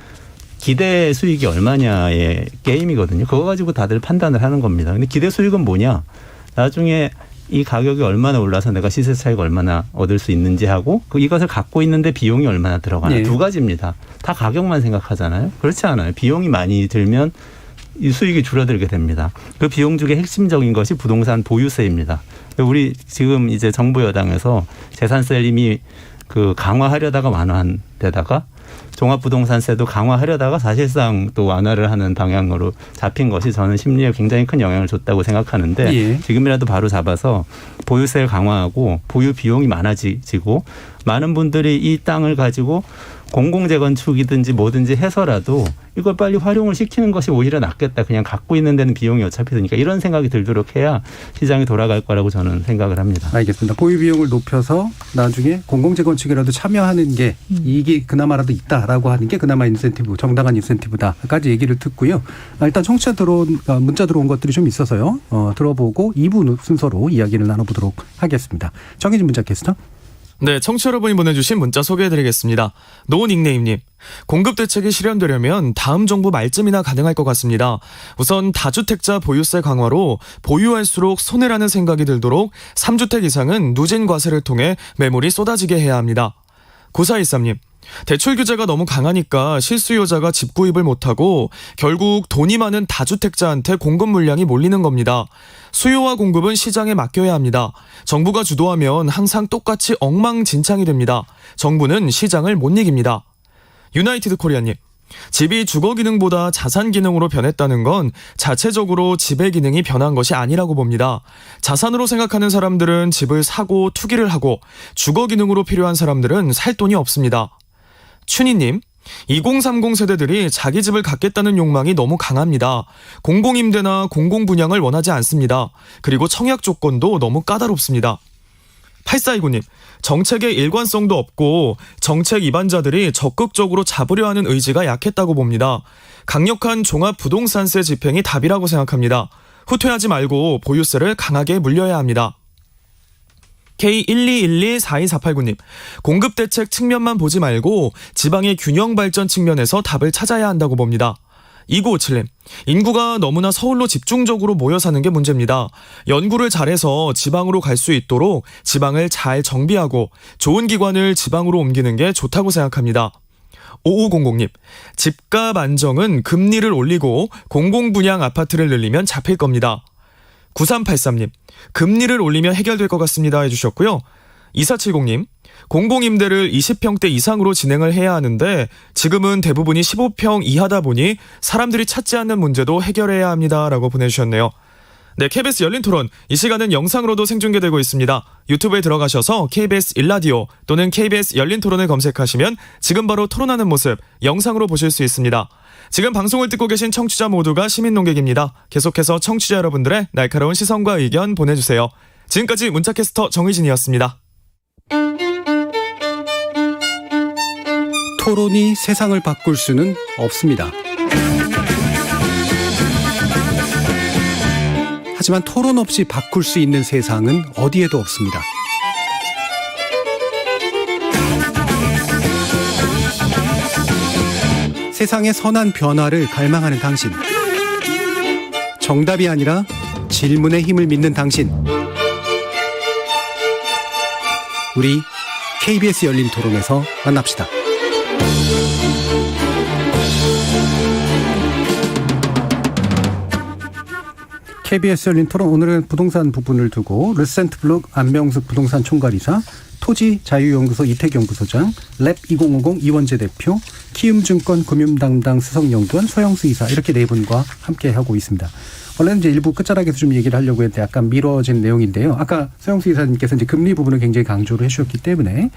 기대 수익이 얼마냐의 게임이거든요. 그거 가지고 다들 판단을 하는 겁니다. 근데 기대 수익은 뭐냐? 나중에 이 가격이 얼마나 올라서 내가 시세 차익 얼마나 얻을 수 있는지 하고 이것을 갖고 있는데 비용이 얼마나 들어가나 두 가지입니다. 다 가격만 생각하잖아요. 그렇지 않아요. 비용이 많이 들면 이 수익이 줄어들게 됩니다. 그 비용 중에 핵심적인 것이 부동산 보유세입니다. 우리 지금 이제 정부 여당에서 재산세를 이미 강화하려다가 완화한 데다가 종합부동산세도 강화하려다가 사실상 또 완화를 하는 방향으로 잡힌 것이 저는 심리에 굉장히 큰 영향을 줬다고 생각하는데 지금이라도 바로 잡아서 보유세를 강화하고 보유 비용이 많아지고 많은 분들이 이 땅을 가지고 공공재건축이든지 뭐든지 해서라도 이걸 빨리 활용을 시키는 것이 오히려 낫겠다. 그냥 갖고 있는 데는 비용이 어차피 드니까 이런 생각이 들도록 해야 시장이 돌아갈 거라고 저는 생각을 합니다. 알겠습니다. 보유 비용을 높여서 나중에 공공재건축이라도 참여하는 게 이익이 그나마라도 있다라고 하는 게 그나마 인센티브, 정당한 인센티브다까지 얘기를 듣고요. 일단 청취자 문자 들어온 것들이 좀 있어서요. 들어보고 2부 순서로 이야기를 나눠보도록 하겠습니다. 정혜진 문자 캐스터. 네, 청취자 여러분이 보내주신 문자 소개해드리겠습니다. 노닉네임님, 공급 대책이 실현되려면 다음 정부 말쯤이나 가능할 것 같습니다. 우선 다주택자 보유세 강화로 보유할수록 손해라는 생각이 들도록 3주택 이상은 누진 과세를 통해 매물이 쏟아지게 해야 합니다. 9413님, 대출 규제가 너무 강하니까 실수요자가 집 구입을 못하고 결국 돈이 많은 다주택자한테 공급 물량이 몰리는 겁니다. 수요와 공급은 시장에 맡겨야 합니다. 정부가 주도하면 항상 똑같이 엉망진창이 됩니다. 정부는 시장을 못 이깁니다. 유나이티드 코리아님, 집이 주거 기능보다 자산 기능으로 변했다는 건 자체적으로 집의 기능이 변한 것이 아니라고 봅니다. 자산으로 생각하는 사람들은 집을 사고 투기를 하고 주거 기능으로 필요한 사람들은 살 돈이 없습니다. 춘희님, 2030 세대들이 자기 집을 갖겠다는 욕망이 너무 강합니다. 공공임대나 공공분양을 원하지 않습니다. 그리고 청약 조건도 너무 까다롭습니다. 8429님, 정책의 일관성도 없고 정책 위반자들이 적극적으로 잡으려 하는 의지가 약했다고 봅니다. 강력한 종합부동산세 집행이 답이라고 생각합니다. 후퇴하지 말고 보유세를 강하게 물려야 합니다. K121242489님, 공급대책 측면만 보지 말고 지방의 균형 발전 측면에서 답을 찾아야 한다고 봅니다. 2957님, 인구가 너무나 서울로 집중적으로 모여 사는 게 문제입니다. 연구를 잘해서 지방으로 갈 수 있도록 지방을 잘 정비하고 좋은 기관을 지방으로 옮기는 게 좋다고 생각합니다. 5500님, 집값 안정은 금리를 올리고 공공분양 아파트를 늘리면 잡힐 겁니다. 9383님, 금리를 올리면 해결될 것 같습니다 해주셨고요. 2470님, 공공임대를 20평대 이상으로 진행을 해야 하는데 지금은 대부분이 15평 이하다 보니 사람들이 찾지 않는 문제도 해결해야 합니다라고 보내주셨네요. 네, KBS 열린 토론. 이 시간은 영상으로도 생중계되고 있습니다. 유튜브에 들어가셔서 KBS 일라디오 또는 KBS 열린 토론을 검색하시면 지금 바로 토론하는 모습 영상으로 보실 수 있습니다. 지금 방송을 듣고 계신 청취자 모두가 시민 논객입니다. 계속해서 청취자 여러분들의 날카로운 시선과 의견 보내주세요. 지금까지 문자캐스터 정의진이었습니다. 토론이 세상을 바꿀 수는 없습니다. 하지만 토론 없이 바꿀 수 있는 세상은 어디에도 없습니다. 세상의 선한 변화를 갈망하는 당신. 정답이 아니라 질문의 힘을 믿는 당신. 우리 KBS 열린 토론에서 만납시다. KBS 열린 토론, 오늘은 부동산 부분을 두고 르센트블록 안명숙 부동산 총괄이사, 토지자유연구소 이태경부소장, 랩2050 이원재 대표, 키움증권 금융담당 수석연구원 소영수 이사, 이렇게 네 분과 함께하고 있습니다. 원래는 이제 일부 끝자락에서 좀 얘기를 하려고 했는데 약간 미뤄진 내용인데요. 아까 소영수 이사님께서 이제 금리 부분을 굉장히 강조를 해주셨기 때문에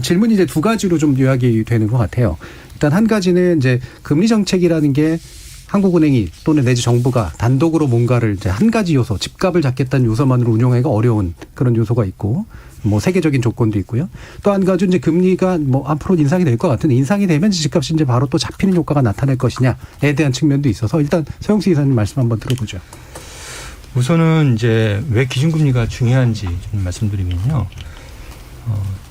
질문이 이제 두 가지로 좀 요약이 되는 것 같아요. 일단 한 가지는 이제 금리 정책이라는 게 한국은행이 또는 내지 정부가 단독으로 뭔가를 이제 한 가지 요소, 집값을 잡겠다는 요소만으로 운용하기가 어려운 그런 요소가 있고, 뭐 세계적인 조건도 있고요. 또 한 가지 이제 금리가 뭐 앞으로 인상이 될 것 같은데 인상이 되면 집값이 이제 바로 또 잡히는 효과가 나타날 것이냐에 대한 측면도 있어서 일단 서영수 이사님 말씀 한번 들어보죠. 우선은 이제 왜 기준금리가 중요한지 좀 말씀드리면요.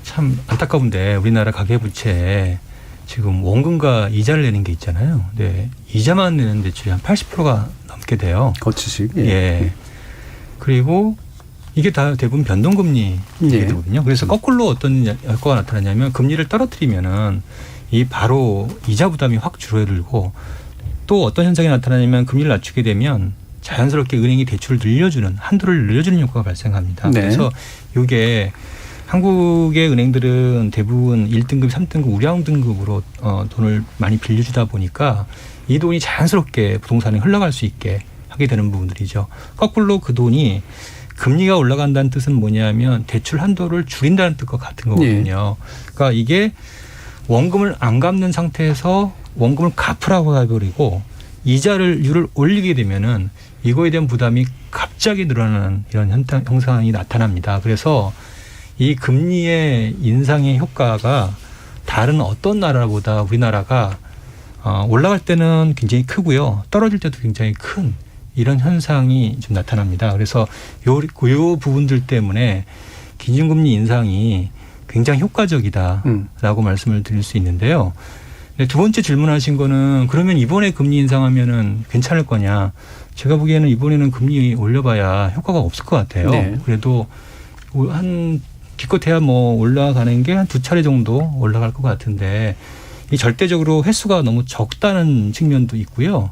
참 안타까운데 우리나라 가계부채에 지금 원금과 이자를 내는 게 있잖아요. 근데 이자만 내는 대출이 한 80%가 넘게 돼요. 거치식. 예. 예. 그리고 이게 다 대부분 변동금리 되거든요. 그래서 거꾸로 어떤 효과가 나타나냐면 금리를 떨어뜨리면은 이 바로 이자 부담이 확 줄어들고, 또 어떤 현상이 나타나냐면 금리를 낮추게 되면 자연스럽게 은행이 대출을 늘려주는, 한도를 늘려주는 효과가 발생합니다. 네. 그래서 이게 한국의 은행들은 대부분 1등급, 3등급, 우량 등급으로 돈을 많이 빌려주다 보니까 이 돈이 자연스럽게 부동산에 흘러갈 수 있게 하게 되는 부분들이죠. 거꾸로 그 돈이 금리가 올라간다는 뜻은 뭐냐면 대출 한도를 줄인다는 뜻과 같은 거거든요. 그러니까 이게 원금을 안 갚는 상태에서 원금을 갚으라고 해버리고 이자율을 올리게 되면은 이거에 대한 부담이 갑자기 늘어나는 이런 형상이 나타납니다. 그래서 이 금리의 인상의 효과가 다른 어떤 나라보다 우리나라가 올라갈 때는 굉장히 크고요. 떨어질 때도 굉장히 큰 이런 현상이 좀 나타납니다. 그래서 요 부분들 때문에 기준금리 인상이 굉장히 효과적이다라고 말씀을 드릴 수 있는데요. 두 번째 질문하신 거는 그러면 이번에 금리 인상하면은 괜찮을 거냐? 제가 보기에는 이번에는 금리 올려봐야 효과가 없을 것 같아요. 네. 그래도 한 기껏해야 뭐 올라가는 게 한 2차례 정도 올라갈 것 같은데 이 절대적으로 횟수가 너무 적다는 측면도 있고요.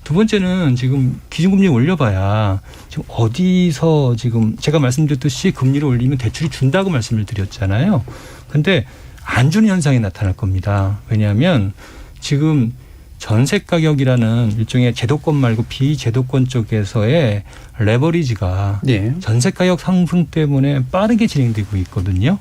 두 번째는 지금 기준금리 올려봐야 지금 어디서 지금 제가 말씀드렸듯이 금리를 올리면 대출이 준다고 말씀을 드렸잖아요. 근데 안 주는 현상이 나타날 겁니다. 왜냐하면 지금 전세 가격이라는 일종의 제도권 말고 비제도권 쪽에서의 레버리지가 전세 가격 상승 때문에 빠르게 진행되고 있거든요.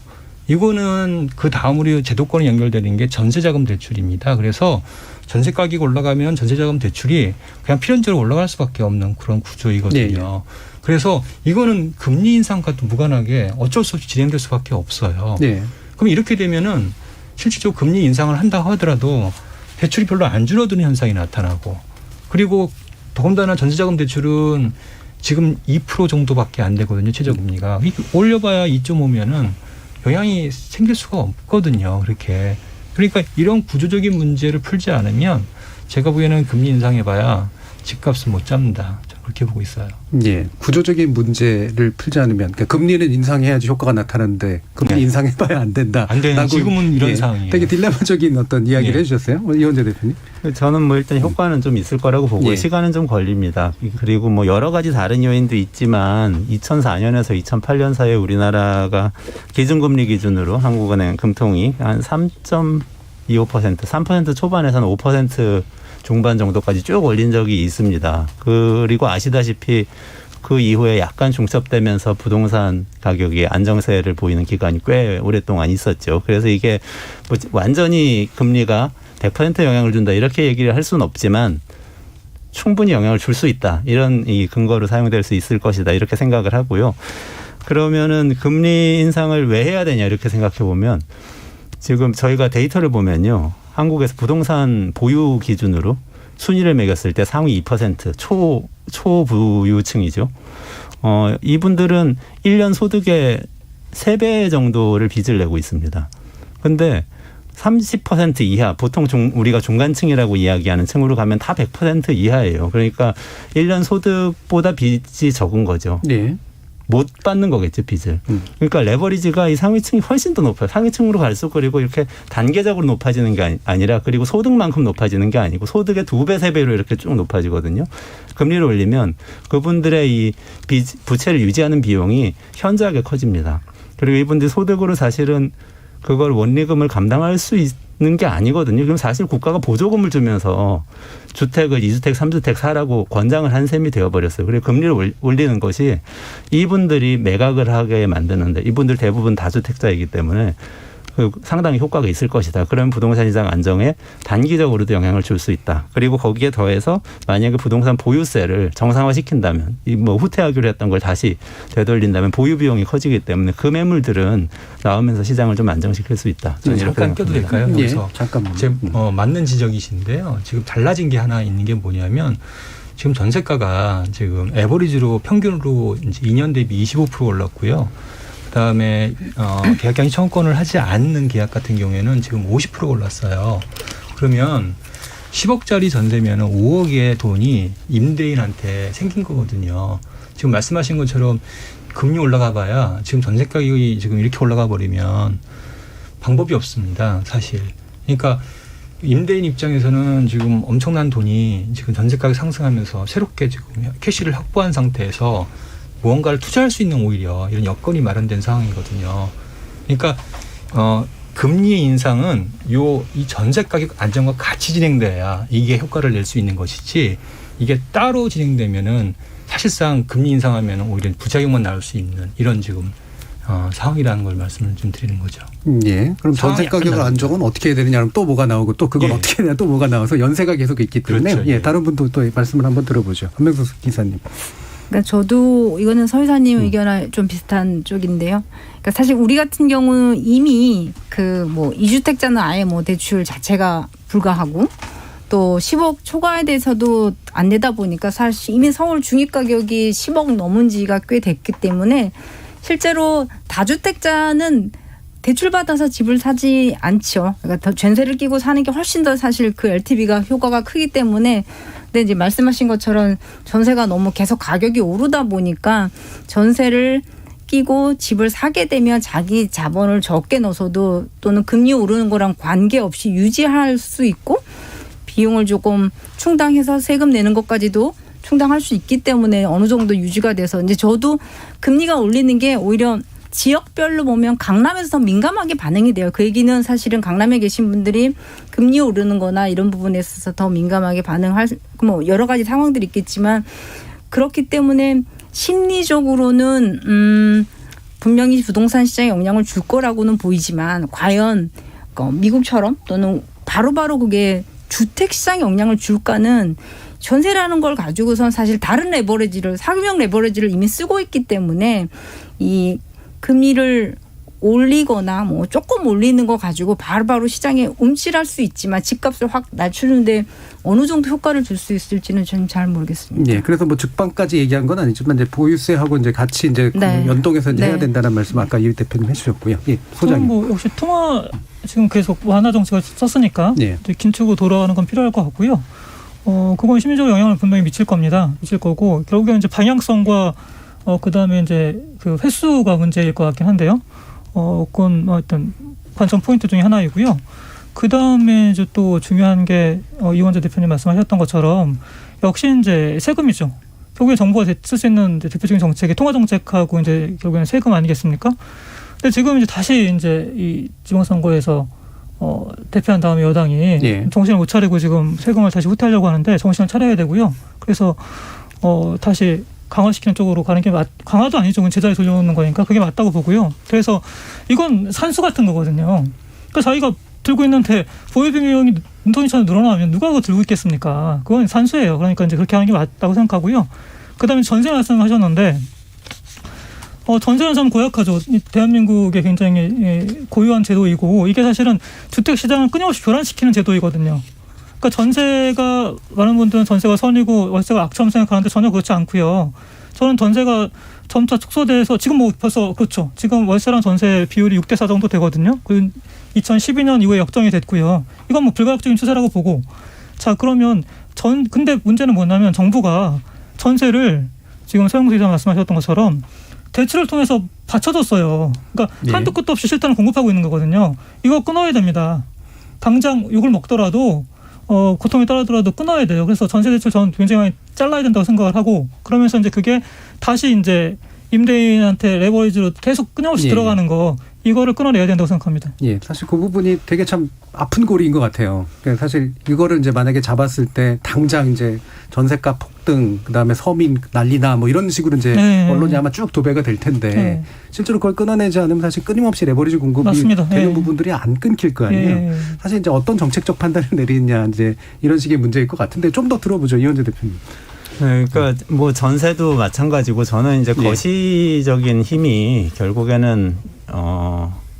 이거는 그 다음으로 제도권이 연결되는 게 전세자금 대출입니다. 그래서 전세 가격이 올라가면 전세자금 대출이 그냥 필연적으로 올라갈 수밖에 없는 그런 구조이거든요. 그래서 이거는 금리 인상과도 무관하게 어쩔 수 없이 진행될 수밖에 없어요. 그럼 이렇게 되면은 실질적으로 금리 인상을 한다 하더라도 대출이 별로 안 줄어드는 현상이 나타나고, 그리고 더군다나 전세자금 대출은 지금 2% 정도밖에 안 되거든요. 최저금리가. 올려봐야 2.5면은 영향이 생길 수가 없거든요. 그렇게. 그러니까 이런 구조적인 문제를 풀지 않으면 제가 보기에는 금리 인상해봐야 집값을 못 잡는다. 그렇게 보고 있어요. 예, 구조적인 문제를 풀지 않으면 그러니까 금리는 인상해야지 효과가 나타나는데 금리 인상해봐야 안 된다. 안 되는 지금은 이런 상황이에요. 되게 딜레마적인 어떤 이야기를 해주셨어요, 이원재 대표님. 저는 뭐 일단 효과는 좀 있을 거라고 보고 시간은 좀 걸립니다. 그리고 뭐 여러 가지 다른 요인도 있지만 2004년에서 2008년 사이에 우리나라가 기준금리 기준으로 한국은행 금통이 한 3.25%, 3% 초반에서는 5% 중반 정도까지 쭉 올린 적이 있습니다. 그리고 아시다시피 그 이후에 약간 중첩되면서 부동산 가격이 안정세를 보이는 기간이 꽤 오랫동안 있었죠. 그래서 이게 뭐 완전히 금리가 100% 영향을 준다 이렇게 얘기를 할 수는 없지만 충분히 영향을 줄 수 있다. 이런 이 근거로 사용될 수 있을 것이다. 이렇게 생각을 하고요. 그러면은 금리 인상을 왜 해야 되냐 이렇게 생각해 보면 지금 저희가 데이터를 보면요. 한국에서 부동산 보유 기준으로 순위를 매겼을 때 상위 2% 초부유층이죠. 이분들은 1년 소득의 3배 정도를 빚을 내고 있습니다. 근데 30% 이하, 보통 우리가 중간층이라고 이야기하는 층으로 가면 다 100% 이하예요. 그러니까 1년 소득보다 빚이 적은 거죠. 네. 못 받는 거겠죠, 빚을. 그러니까 레버리지가 이 상위층이 훨씬 더 높아요. 상위층으로 갈수록 그리고 이렇게 단계적으로 높아지는 게 아니라 그리고 소득만큼 높아지는 게 아니고 소득의 2배, 3배로 이렇게 쭉 높아지거든요. 금리를 올리면 그분들의 이 부채를 유지하는 비용이 현저하게 커집니다. 그리고 이분들 소득으로 사실은 그걸 원리금을 감당할 수 있는 게 아니거든요. 그럼 사실 국가가 보조금을 주면서 주택을 2주택, 3주택 사라고 권장을 한 셈이 되어버렸어요. 그리고 금리를 올리는 것이 이분들이 매각을 하게 만드는데 이분들 대부분 다주택자이기 때문에 상당히 효과가 있을 것이다. 그러면 부동산 시장 안정에 단기적으로도 영향을 줄 수 있다. 그리고 거기에 더해서 만약에 부동산 보유세를 정상화시킨다면 뭐 후퇴하기로 했던 걸 다시 되돌린다면 보유 비용이 커지기 때문에 그 매물들은 나오면서 시장을 좀 안정시킬 수 있다. 잠깐 껴도 될까요? 여기서 잠깐만. 맞는 지적이신데요. 지금 달라진 게 하나 있는 게 뭐냐면 지금 전세가가 지금 에버리지로 평균으로 이제 2년 대비 25% 올랐고요. 그다음에 계약갱신 청구권을 하지 않는 계약 같은 경우에는 지금 50% 올랐어요. 그러면 10억짜리 전세면 5억의 돈이 임대인한테 생긴 거거든요. 지금 말씀하신 것처럼 금리 올라가 봐야 지금 전세 가격이 지금 이렇게 올라가 버리면 방법이 없습니다. 사실. 그러니까 임대인 입장에서는 지금 엄청난 돈이 지금 전세 가격 상승하면서 새롭게 지금 캐시를 확보한 상태에서 무언가를 투자할 수 있는 오히려 이런 여건이 마련된 상황이거든요. 그러니까 금리 인상은 이 전세 가격 안정과 같이 진행돼야 이게 효과를 낼 수 있는 것이지 이게 따로 진행되면은 사실상 금리 인상하면 오히려 부작용만 나올 수 있는 이런 지금 상황이라는 걸 말씀을 좀 드리는 거죠. 예. 그럼 전세 가격 안정은 어떻게 해야 되느냐? 또 뭐가 나오고 또 그건 어떻게 해야 되냐? 또 뭐가 나와서 연세가 계속 있기 때문에 그렇죠. 예. 다른 분도 또 말씀을 한번 들어보죠. 한명수 기사님. 그러니까 저도 이거는 서 이사님 의견과 좀 비슷한 쪽인데요. 그러니까 사실 우리 같은 경우는 이미 그 뭐 2주택자는 아예 뭐 대출 자체가 불가하고 또 10억 초과에 대해서도 안 내다 보니까 사실 이미 서울 중위 가격이 10억 넘은 지가 꽤 됐기 때문에 실제로 다주택자는 대출 받아서 집을 사지 않죠. 그러니까 더 전세를 끼고 사는 게 훨씬 더 사실 그 LTV가 효과가 크기 때문에 근데 이제 말씀하신 것처럼 전세가 너무 계속 가격이 오르다 보니까 전세를 끼고 집을 사게 되면 자기 자본을 적게 넣어서도 또는 금리 오르는 거랑 관계없이 유지할 수 있고 비용을 조금 충당해서 세금 내는 것까지도 충당할 수 있기 때문에 어느 정도 유지가 돼서 이제 저도 금리가 올리는 게 오히려 지역별로 보면 강남에서 더 민감하게 반응이 돼요. 그 얘기는 사실은 강남에 계신 분들이 금리 오르는 거나 이런 부분에 있어서 더 민감하게 반응할 뭐 여러 가지 상황들이 있겠지만 그렇기 때문에 심리적으로는 분명히 부동산 시장에 영향을 줄 거라고는 보이지만 과연 미국처럼 또는 바로바로 그게 주택 시장에 영향을 줄까는 전세라는 걸 가지고선 사실 다른 레버리지를 사교육 레버리지를 이미 쓰고 있기 때문에 이 금리를 올리거나 뭐 조금 올리는 거 가지고 바로바로 시장에 움찔할 수 있지만 집값을 확 낮추는데 어느 정도 효과를 줄 수 있을지는 저는 잘 모르겠습니다. 예, 그래서 뭐 즉방까지 얘기한 건 아니지만 이제 보유세하고 이제 같이 이제 연동해서 이제 해야 된다는 말씀 아까 이 대표님 해주셨고요. 예, 소장님. 뭐 역시 통화 지금 계속 완화 정책을 썼으니까 예. 긴축으로 돌아가는 건 필요할 것 같고요. 그건 심리적으로 영향을 분명히 미칠 겁니다. 미칠 거고 결국에는 이제 방향성과 그다음에 이제 그 횟수가 문제일 것 같긴 한데요. 그건 어떤 관점 포인트 중에 하나이고요. 그다음에 이제 또 중요한 게 이원재 대표님 말씀하셨던 것처럼 역시 이제 세금이죠. 결국에 정부가 쓸 수 있는 대표적인 정책이 통화 정책하고 이제 결국에는 세금 아니겠습니까? 근데 지금 이제 다시 이제 이 지방선거에서 대표한 다음에 여당이 예. 정신을 못 차리고 지금 세금을 다시 후퇴하려고 하는데 정신을 차려야 되고요. 그래서 다시 강화시키는 쪽으로 가는 게 강화도 아니죠. 그건 제자리 돌려놓는 거니까 그게 맞다고 보고요. 그래서 이건 산수 같은 거거든요. 그러니까 자기가 들고 있는데 보유 비용이 눈덩이처럼 늘어나면 누가 그거 들고 있겠습니까? 그건 산수예요. 그러니까 이제 그렇게 하는 게 맞다고 생각하고요. 그다음에 전세 말씀하셨는데 전세는 참 고약하죠. 대한민국의 굉장히 고유한 제도이고 이게 사실은 주택 시장을 끊임없이 교란시키는 제도이거든요. 그러니까 전세가 많은 분들은 전세가 선이고 월세가 악처럼 생각하는데 전혀 그렇지 않고요. 저는 전세가 점차 축소돼서 지금 뭐 벌써 그렇죠. 지금 월세랑 전세 비율이 6대4 정도 되거든요. 2012년 이후에 역정이 됐고요. 이건 뭐 불가역적인 추세라고 보고 자 그러면 근데 문제는 뭐냐면 정부가 전세를 지금 서영수 기자 말씀하셨던 것처럼 대출을 통해서 받쳐줬어요. 그러니까 한도 끝도 없이 실탄을 공급하고 있는 거거든요. 이거 끊어야 됩니다. 당장 욕을 먹더라도 고통에 따르더라도 끊어야 돼요. 그래서 전세 대출 저는 굉장히 많이 잘라야 된다고 생각을 하고 그러면서 이제 그게 다시 이제 임대인한테 레버리지로 계속 끊임없이 들어가는 거 이거를 끊어내야 된다고 생각합니다. 예, 사실 그 부분이 되게 참 아픈 고리인 것 같아요. 그러니까 사실 이거를 이제 만약에 잡았을 때 당장 이제 전세값 폭등, 그다음에 서민 난리나 뭐 이런 식으로 이제 언론이 아마 쭉 도배가 될 텐데 실제로 그걸 끊어내지 않으면 사실 끊임없이 레버리지 공급이 맞습니다. 되는 부분들이 안 끊길 거 아니에요. 사실 이제 어떤 정책적 판단을 내리느냐 이제 이런 식의 문제일 것 같은데 좀 더 들어보죠, 이원재 대표님. 네, 그러니까 뭐 전세도 마찬가지고 저는 이제 거시적인 힘이 결국에는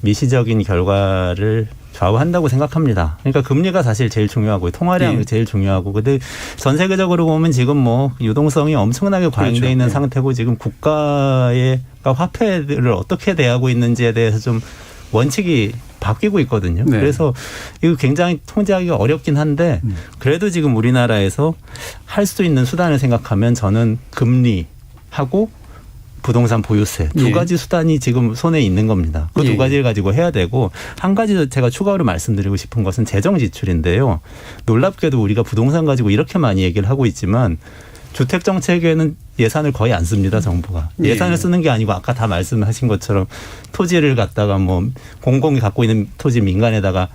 미시적인 결과를 좌우한다고 생각합니다. 그러니까 금리가 사실 제일 중요하고 통화량이 제일 중요하고 근데 전 세계적으로 보면 지금 뭐 유동성이 엄청나게 과잉돼 있는 상태고 지금 국가의 화폐를 어떻게 대하고 있는지에 대해서 좀 원칙이 바뀌고 있거든요. 그래서 이거 굉장히 통제하기가 어렵긴 한데 그래도 지금 우리나라에서 할 수 있는 수단을 생각하면 저는 금리하고 부동산 보유세 두 가지 수단이 지금 손에 있는 겁니다. 그 두 가지를 가지고 해야 되고 한 가지 제가 추가로 말씀드리고 싶은 것은 재정 지출인데요. 놀랍게도 우리가 부동산 가지고 이렇게 많이 얘기를 하고 있지만 주택 정책에는 예산을 거의 안 씁니다, 정부가. 예산을 쓰는 게 아니고 아까 다 말씀하신 것처럼 토지를 갖다가 뭐 공공이 갖고 있는 토지 민간에다가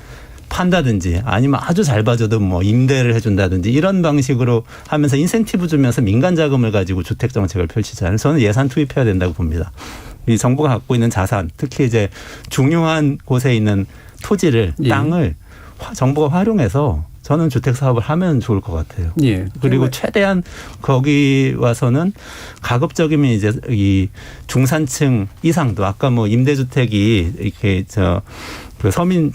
판다든지 아니면 아주 잘 봐줘도 뭐 임대를 해준다든지 이런 방식으로 하면서 인센티브 주면서 민간 자금을 가지고 주택 정책을 펼치잖아요. 저는 예산 투입해야 된다고 봅니다. 이 정부가 갖고 있는 자산, 특히 이제 중요한 곳에 있는 토지를, 땅을 정부가 활용해서 저는 주택 사업을 하면 좋을 것 같아요. 그리고 최대한 거기 와서는 가급적이면 이제 이 중산층 이상도 아까 뭐 임대주택이 이렇게 그 서민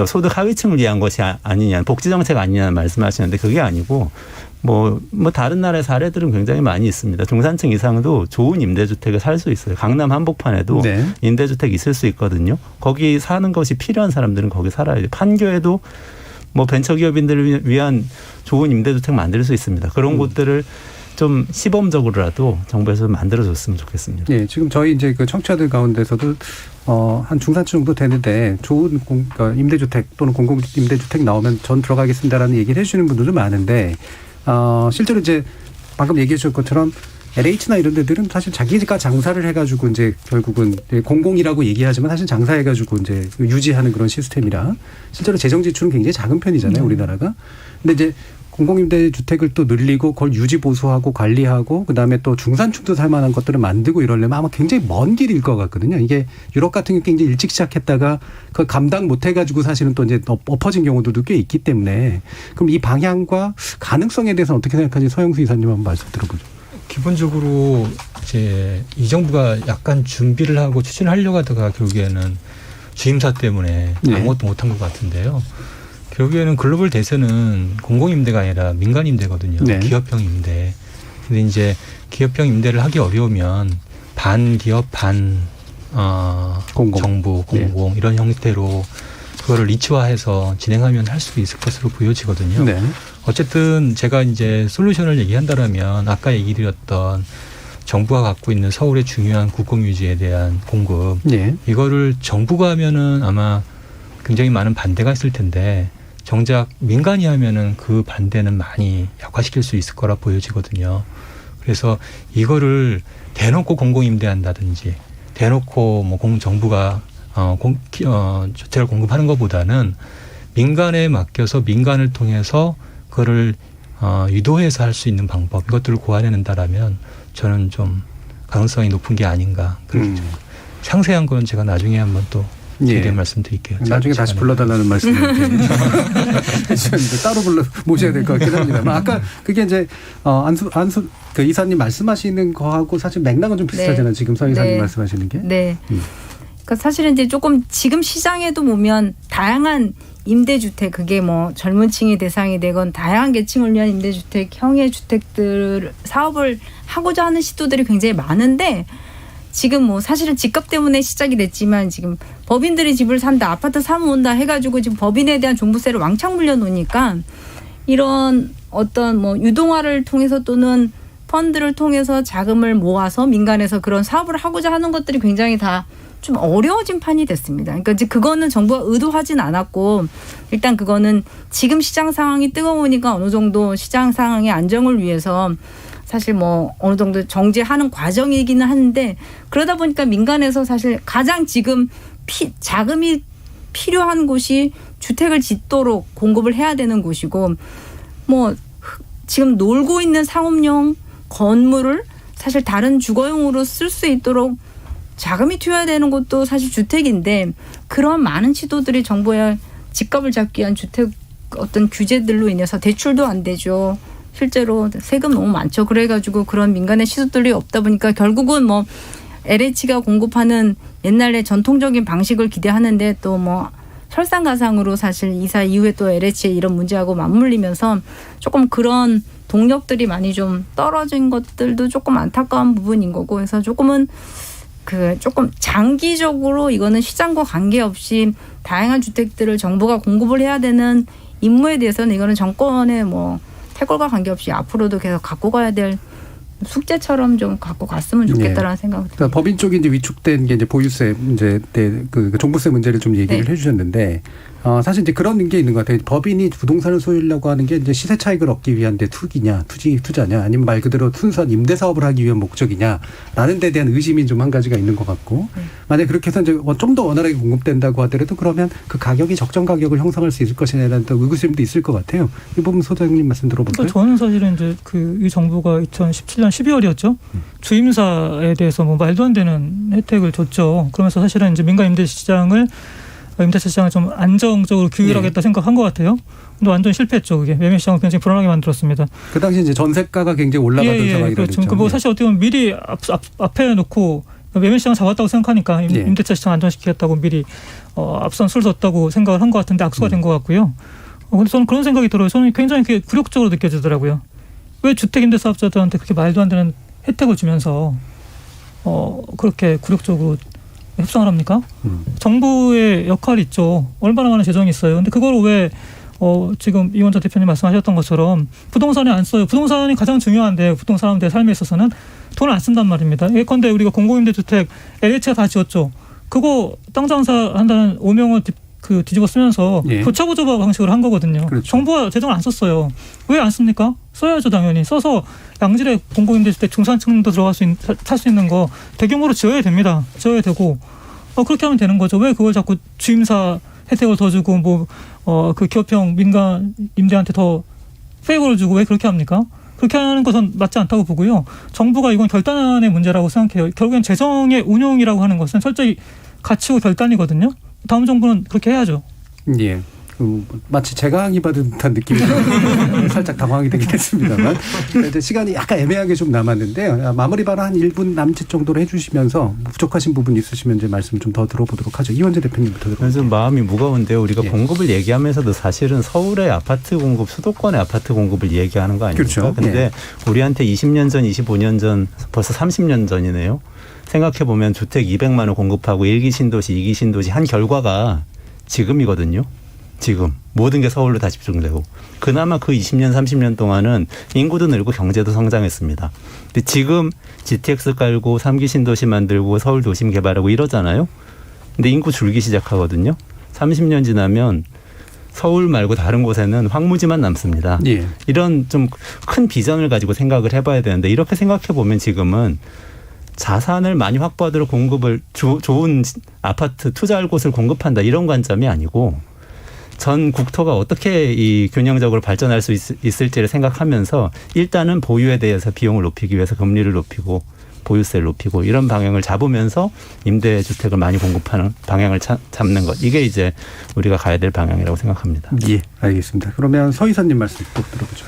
소득 하위층을 위한 것이 아니냐, 복지 정책 아니냐 말씀하시는데 그게 아니고 뭐 다른 나라의 사례들은 굉장히 많이 있습니다. 중산층 이상도 좋은 임대주택에 살 수 있어요. 강남 한복판에도 임대주택 있을 수 있거든요. 거기 사는 것이 필요한 사람들은 거기 살아야 돼요. 판교에도 뭐 벤처기업인들을 위한 좋은 임대주택 만들 수 있습니다. 그런 곳들을 좀 시범적으로라도 정부에서 만들어줬으면 좋겠습니다. 네, 지금 저희 이제 그 청취자들 가운데서도 한 중산층 정도 되는데 좋은 임대주택 또는 공공 임대주택 나오면 전 들어가겠습니다라는 얘기를 해주시는 분들도 많은데 실제로 이제 방금 얘기해 주신 것처럼 LH나 이런 데들은 사실 자기가 장사를 해가지고 이제 결국은 공공이라고 얘기하지만 사실 장사해가지고 이제 유지하는 그런 시스템이라 실제로 재정 지출은 굉장히 작은 편이잖아요, 우리나라가. 근데 이제 공공임대주택을 또 늘리고 그걸 유지 보수하고 관리하고 그다음에 또 중산층도 살 만한 것들을 만들고 이러려면 아마 굉장히 먼 길일 것 같거든요. 이게 유럽 같은 경우 굉장히 일찍 시작했다가 그걸 감당 못 해가지고 사실은 또 이제 엎어진 경우들도 꽤 있기 때문에 그럼 이 방향과 가능성에 대해서는 어떻게 생각하는지 서영수 이사님 한번 말씀 들어보죠. 기본적으로 이제 이 정부가 약간 준비를 하고 추진을 하려고 하다가 결국에는 주임사 때문에 아무것도 못한 것 같은데요. 결국에는 글로벌 대세는 공공임대가 아니라 민간임대거든요. 기업형 임대. 근데 이제 기업형 임대를 하기 어려우면 반기업 정부 공공 이런 형태로 그거를 리츠화해서 진행하면 할 수 있을 것으로 보여지거든요. 어쨌든 제가 이제 솔루션을 얘기한다라면 아까 얘기 드렸던 정부가 갖고 있는 서울의 중요한 국공유지에 대한 공급 네. 이거를 정부가 하면은 아마 굉장히 많은 반대가 있을 텐데 정작 민간이 하면은 그 반대는 많이 약화시킬 수 있을 거라 보여지거든요. 그래서 이거를 대놓고 공공임대한다든지 대놓고 뭐 정부가 주택을 공급하는 것보다는 민간에 맡겨서 민간을 통해서 그거를 유도해서 할 수 있는 방법 이것들을 고안해낸다라면 저는 좀 가능성이 높은 게 아닌가. 상세한 건 제가 나중에 한번 또 드리는 말씀드릴게요. 나중에 다시 불러달라는 말씀을 해주셨는데 따로 모셔야 될 것 같긴 합니다. 아까 그게 이제 안수 그 이사님 말씀하시는 거하고 사실 맥락은 좀 비슷하잖아요. 지금 서 이사님 말씀하시는 게. 네. 그러니까 사실은 이제 조금 지금 시장에도 보면 다양한 임대주택 그게 뭐 젊은 층이 대상이 되건 다양한 계층을 위한 임대주택형의 주택들 사업을 하고자 하는 시도들이 굉장히 많은데 지금 뭐 사실은 집값 때문에 시작이 됐지만 지금 법인들이 집을 산다 아파트 사면 온다 해가지고 지금 법인에 대한 종부세를 왕창 물려놓으니까 이런 어떤 뭐 유동화를 통해서 또는 펀드를 통해서 자금을 모아서 민간에서 그런 사업을 하고자 하는 것들이 굉장히 다 좀 어려워진 판이 됐습니다. 그러니까 이제 그거는 정부가 의도하진 않았고 일단 그거는 지금 시장 상황이 뜨거우니까 어느 정도 시장 상황의 안정을 위해서 사실 뭐 어느 정도 정제하는 과정이기는 한데 그러다 보니까 민간에서 사실 가장 지금 자금이 필요한 곳이 주택을 짓도록 공급을 해야 되는 곳이고 뭐 지금 놀고 있는 상업용 건물을 사실 다른 주거용으로 쓸 수 있도록 자금이 투여되는 것도 사실 주택인데 그런 많은 시도들이 정부의 집값을 잡기 위한 주택 어떤 규제들로 인해서 대출도 안 되죠. 실제로 세금 너무 많죠. 그래가지고 그런 민간의 시도들이 없다 보니까 결국은 뭐 LH가 공급하는 옛날의 전통적인 방식을 기대하는데 또 뭐 설상가상으로 사실 이사 이후에 또 LH의 이런 문제하고 맞물리면서 조금 그런 동력들이 많이 좀 떨어진 것들도 조금 안타까운 부분인 거고 그래서 조금 장기적으로 이거는 시장과 관계없이 다양한 주택들을 정부가 공급을 해야 되는 임무에 대해서는 이거는 정권의 뭐 태골과 관계없이 앞으로도 계속 갖고 가야 될 숙제처럼 좀 갖고 갔으면 좋겠다라는 생각이 듭니다. 그러니까 법인 쪽이 이제 위축된 게 이제 보유세 문제 때 그 종부세 문제를 좀 얘기를 해주셨는데 사실 이제 그런 게 있는 것 같아요. 법인이 부동산을 소유하려고 하는 게 이제 시세 차익을 얻기 위한 데 투자냐 아니면 말 그대로 순수한 임대 사업을 하기 위한 목적이냐라는 데 대한 의심이 좀 한 가지가 있는 것 같고 만약 그렇게 해서 이제 좀 더 원활하게 공급된다고 하더라도 그러면 그 가격이 적정 가격을 형성할 수 있을 것이냐라는 또 의구심도 있을 것 같아요. 이 부분 소장님 말씀 들어볼까요? 저는 사실은 이제 이 정부가 2017년 12월이었죠. 주임사에 대해서 뭐 말도 안 되는 혜택을 줬죠. 그러면서 사실은 이제 민간 임대차 시장을 좀 안정적으로 규율하겠다 생각한 것 같아요. 근데 완전 실패했죠. 그게 매매 시장을 굉장히 불안하게 만들었습니다. 그 당시 이제 전세가가 굉장히 올라가던 상황이라고 그렇죠. 뭐 사실 어떻게 보면 미리 앞에 놓고 매매 시장 잡았다고 생각하니까 임대차 시장 안정시키겠다고 미리 앞선 술 뒀다고 생각을 한 것 같은데 악수가 된 것 같고요. 근데 저는 그런 생각이 들어요. 저는 굉장히 굴욕적으로 느껴지더라고요. 왜 주택임대사업자들한테 그렇게 말도 안 되는 혜택을 주면서 그렇게 굴욕적으로 협상을 합니까? 정부의 역할이 있죠. 얼마나 많은 재정이 있어요. 근데 그걸 왜 지금 이원자 대표님 말씀하셨던 것처럼 부동산에 안 써요. 부동산이 가장 중요한데 부동산 사람들의 삶에 있어서는 돈을 안 쓴단 말입니다. 예컨대 우리가 공공임대주택 LH가 다 지었죠. 그거 땅 장사한다는 오명을 뒤집어 쓰면서 교차보조바 방식으로 한 거거든요. 그렇죠. 정부가 재정을 안 썼어요. 왜 안 씁니까? 써야죠 당연히. 써서 양질의 공공임대주택 중산층도 살 수 있는 거 대규모로 지어야 됩니다. 지어야 되고 그렇게 하면 되는 거죠. 왜 그걸 자꾸 주임사 혜택을 더 주고 그 기업형 민간 임대한테 더 페이버를 주고 왜 그렇게 합니까? 그렇게 하는 것은 맞지 않다고 보고요. 정부가 이건 결단의 문제라고 생각해요. 결국엔 재정의 운용이라고 하는 것은 철저히 가치고 결단이거든요. 다음 정부는 그렇게 해야죠. 예. 마치 제가 항의받은 듯한 느낌이 살짝 당황이 되긴 했습니다만 이제 시간이 약간 애매하게 좀 남았는데요. 마무리 발언 한 1분 남짓 정도로 해주시면서 부족하신 부분 있으시면 이제 말씀 좀 더 들어보도록 하죠. 이원재 대표님부터 들어보죠. 그래서 마음이 무거운데요. 우리가 공급을 얘기하면서도 사실은 서울의 아파트 공급, 수도권의 아파트 공급을 얘기하는 거 아닙니까? 그런데 우리한테 20년 전, 25년 전, 벌써 30년 전이네요. 생각해보면 주택 200만 원 공급하고 1기 신도시, 2기 신도시 한 결과가 지금이거든요. 지금 모든 게 서울로 다 집중되고 그나마 그 20년 30년 동안은 인구도 늘고 경제도 성장했습니다. 근데 지금 GTX 깔고 3기 신도시 만들고 서울 도심 개발하고 이러잖아요. 근데 인구 줄기 시작하거든요. 30년 지나면 서울 말고 다른 곳에는 황무지만 남습니다. 예. 이런 좀 큰 비전을 가지고 생각을 해봐야 되는데 이렇게 생각해 보면 지금은 자산을 많이 확보하도록 공급을 좋은 아파트 투자할 곳을 공급한다 이런 관점이 아니고 전 국토가 어떻게 이 균형적으로 발전할 수 있을지를 생각하면서 일단은 보유에 대해서 비용을 높이기 위해서 금리를 높이고 보유세를 높이고 이런 방향을 잡으면서 임대주택을 많이 공급하는 방향을 잡는 것. 이게 이제 우리가 가야 될 방향이라고 생각합니다. 예, 알겠습니다. 그러면 서 이사님 말씀 또 들어보죠.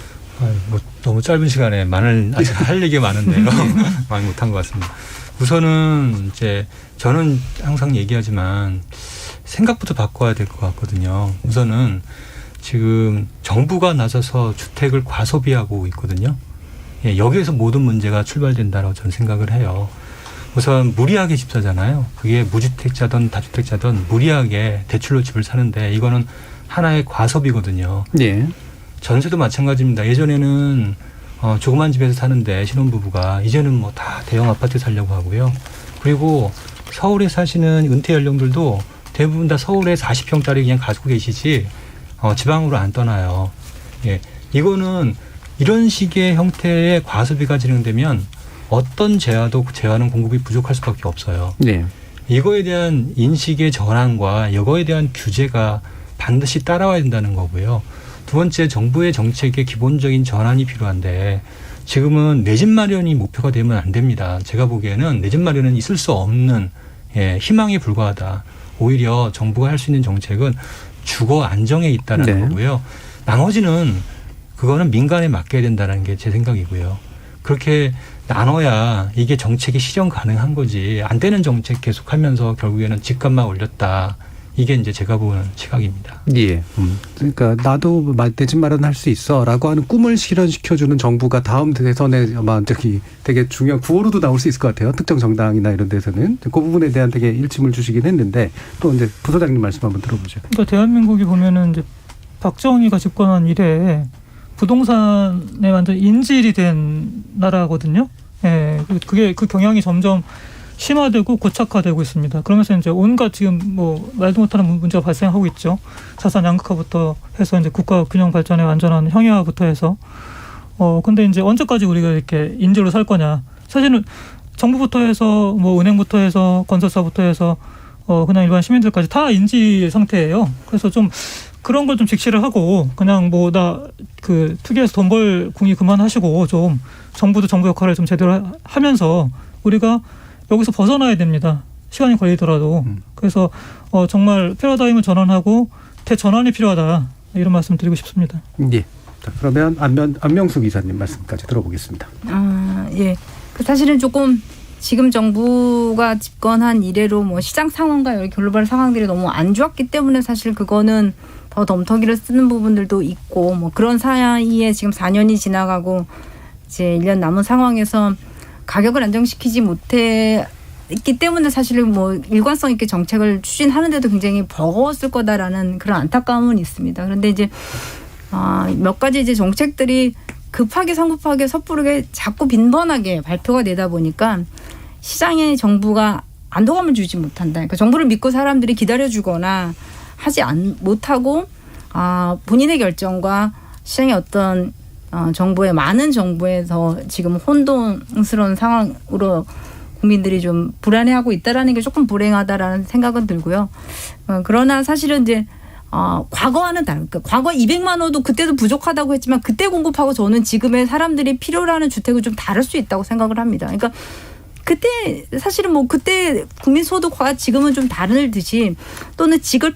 뭐 너무 짧은 시간에 아직 할 얘기가 많은데요. 많이 못한 것 같습니다. 우선은 이제 저는 항상 얘기하지만 생각부터 바꿔야 될 것 같거든요. 우선은 지금 정부가 나서서 주택을 과소비하고 있거든요. 예, 여기에서 모든 문제가 출발된다고 저는 생각을 해요. 우선 무리하게 집 사잖아요. 그게 무주택자든 다주택자든 무리하게 대출로 집을 사는데 이거는 하나의 과소비거든요. 예. 전세도 마찬가지입니다. 예전에는 조그만 집에서 사는데 신혼부부가 이제는 뭐 다 대형 아파트 살려고 하고요. 그리고 서울에 사시는 은퇴 연령들도 대부분 다 서울에 40평짜리 그냥 가지고 계시지 지방으로 안 떠나요. 예, 이거는 이런 식의 형태의 과소비가 진행되면 어떤 재화도 그 재화는 공급이 부족할 수밖에 없어요. 네. 이거에 대한 인식의 전환과 이거에 대한 규제가 반드시 따라와야 된다는 거고요. 두 번째, 정부의 정책의 기본적인 전환이 필요한데 지금은 내 집 마련이 목표가 되면 안 됩니다. 제가 보기에는 내 집 마련은 있을 수 없는 희망에 불과하다. 오히려 정부가 할 수 있는 정책은 주거 안정에 있다는 네. 거고요. 나머지는 그거는 민간에 맡겨야 된다는 게 제 생각이고요. 그렇게 나눠야 이게 정책이 실현 가능한 거지. 안 되는 정책 계속하면서 결국에는 집값만 올렸다. 이게 이제 제가 보는 시각입니다. 예. 그러니까 나도 내 집 마련할 수 있어라고 하는 꿈을 실현시켜주는 정부가 다음 대선에 아마 되게 중요한 구호로도 나올 수 있을 것 같아요. 특정 정당이나 이런 데서는 그 부분에 대한 되게 일침을 주시긴 했는데 또 이제 부소장님 말씀 한번 들어보죠. 그러니까 대한민국이 보면은 이제 박정희가 집권한 이래 부동산에 완전 인질이 된 나라거든요. 예, 그게 그 경향이 점점 심화되고 고착화되고 있습니다. 그러면서 이제 온갖 지금 뭐 말도 못하는 문제가 발생하고 있죠. 자산 양극화부터 해서 이제 국가 균형 발전의 완전한 형해화부터 해서 근데 이제 언제까지 우리가 이렇게 인질로 살 거냐? 사실은 정부부터 해서 뭐 은행부터 해서 건설사부터 해서 그냥 일반 시민들까지 다 인질 상태예요. 그래서 좀 그런 걸 좀 직시를 하고 그냥 뭐 나 그 투기해서 돈 벌 궁리 그만하시고 좀 정부도 정부 역할을 좀 제대로 하면서 우리가 여기서 벗어나야 됩니다. 시간이 걸리더라도. 그래서 정말 패러다임을 전환하고 대전환이 필요하다. 이런 말씀 드리고 싶습니다. 예. 자, 그러면 안명숙 이사님 말씀까지 들어보겠습니다. 예. 사실은 조금 지금 정부가 집권한 이래로 뭐 시장 상황과 여러 글로벌 상황들이 너무 안 좋았기 때문에 사실 그거는 더 덤터기를 쓰는 부분들도 있고 뭐 그런 사이에 지금 4년이 지나가고 이제 1년 남은 상황에서 가격을 안정시키지 못했기 때문에 사실은 뭐 일관성 있게 정책을 추진하는데도 굉장히 버거웠을 거다라는 그런 안타까움은 있습니다. 그런데 이제 몇 가지 이제 정책들이 급하게 성급하게 섣부르게 자꾸 빈번하게 발표가 되다 보니까 시장에 정부가 안도감을 주지 못한다. 그러니까 정부를 믿고 사람들이 기다려주거나 하지 못하고 본인의 결정과 시장의 어떤 정부의 많은 정부에서 지금 혼돈스러운 상황으로 국민들이 좀 불안해하고 있다라는 게 조금 불행하다라는 생각은 들고요. 그러나 사실은 이제 과거와는 다른, 그러니까 과거 200만 호도 그때도 부족하다고 했지만 그때 공급하고 저는 지금의 사람들이 필요로 하는 주택은 좀 다를 수 있다고 생각을 합니다. 그러니까 그때 사실은 뭐 그때 국민 소득과 지금은 좀 다르듯이 또는 지금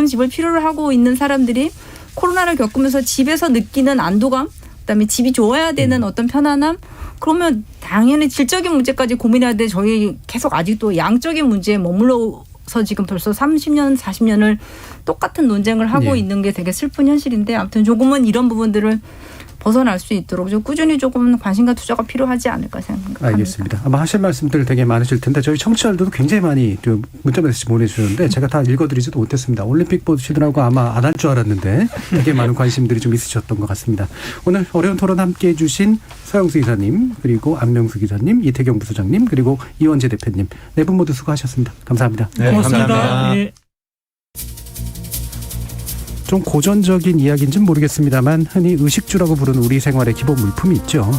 집을 필요로 하고 있는 사람들이 코로나를 겪으면서 집에서 느끼는 안도감, 그다음에 집이 좋아야 되는 어떤 편안함, 그러면 당연히 질적인 문제까지 고민해야 돼. 저희 계속 아직도 양적인 문제에 머물러서 지금 벌써 30년, 40년을 똑같은 논쟁을 하고 있는 게 되게 슬픈 현실인데 아무튼 조금은 이런 부분들을 벗어날 수 있도록 좀 꾸준히 조금 관심과 투자가 필요하지 않을까 생각합니다. 알겠습니다. 아마 하실 말씀들 되게 많으실 텐데 저희 청취자들도 굉장히 많이 문자 메시지 보내주셨는데 제가 다 읽어드리지도 못했습니다. 올림픽 보시느라고 아마 안 할 줄 알았는데 되게 많은 관심들이 좀 있으셨던 것 같습니다. 오늘 어려운 토론 함께해 주신 서영수 이사님, 그리고 안명수 기자님, 이태경 부소장님, 그리고 이원재 대표님 네 분 모두 수고하셨습니다. 감사합니다. 네, 고맙습니다. 감사합니다. 예. 좀 고전적인 이야기인지는 모르겠습니다만 흔히 의식주라고 부르는 우리 생활의 기본 물품이 있죠.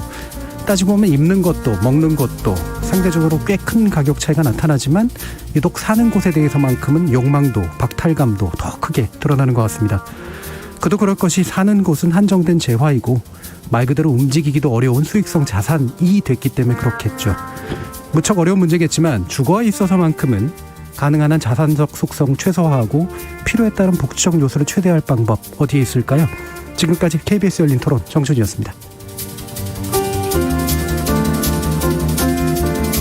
따지고 보면 입는 것도 먹는 것도 상대적으로 꽤 큰 가격 차이가 나타나지만 유독 사는 곳에 대해서만큼은 욕망도 박탈감도 더 크게 드러나는 것 같습니다. 그도 그럴 것이 사는 곳은 한정된 재화이고 말 그대로 움직이기도 어려운 수익성 자산이 됐기 때문에 그렇겠죠. 무척 어려운 문제겠지만 주거에 있어서만큼은 가능한 한 자산적 속성 최소화하고 필요에 따른 복지적 요소를 최대화할 방법 어디에 있을까요? 지금까지 KBS 열린 토론 정준이었습니다.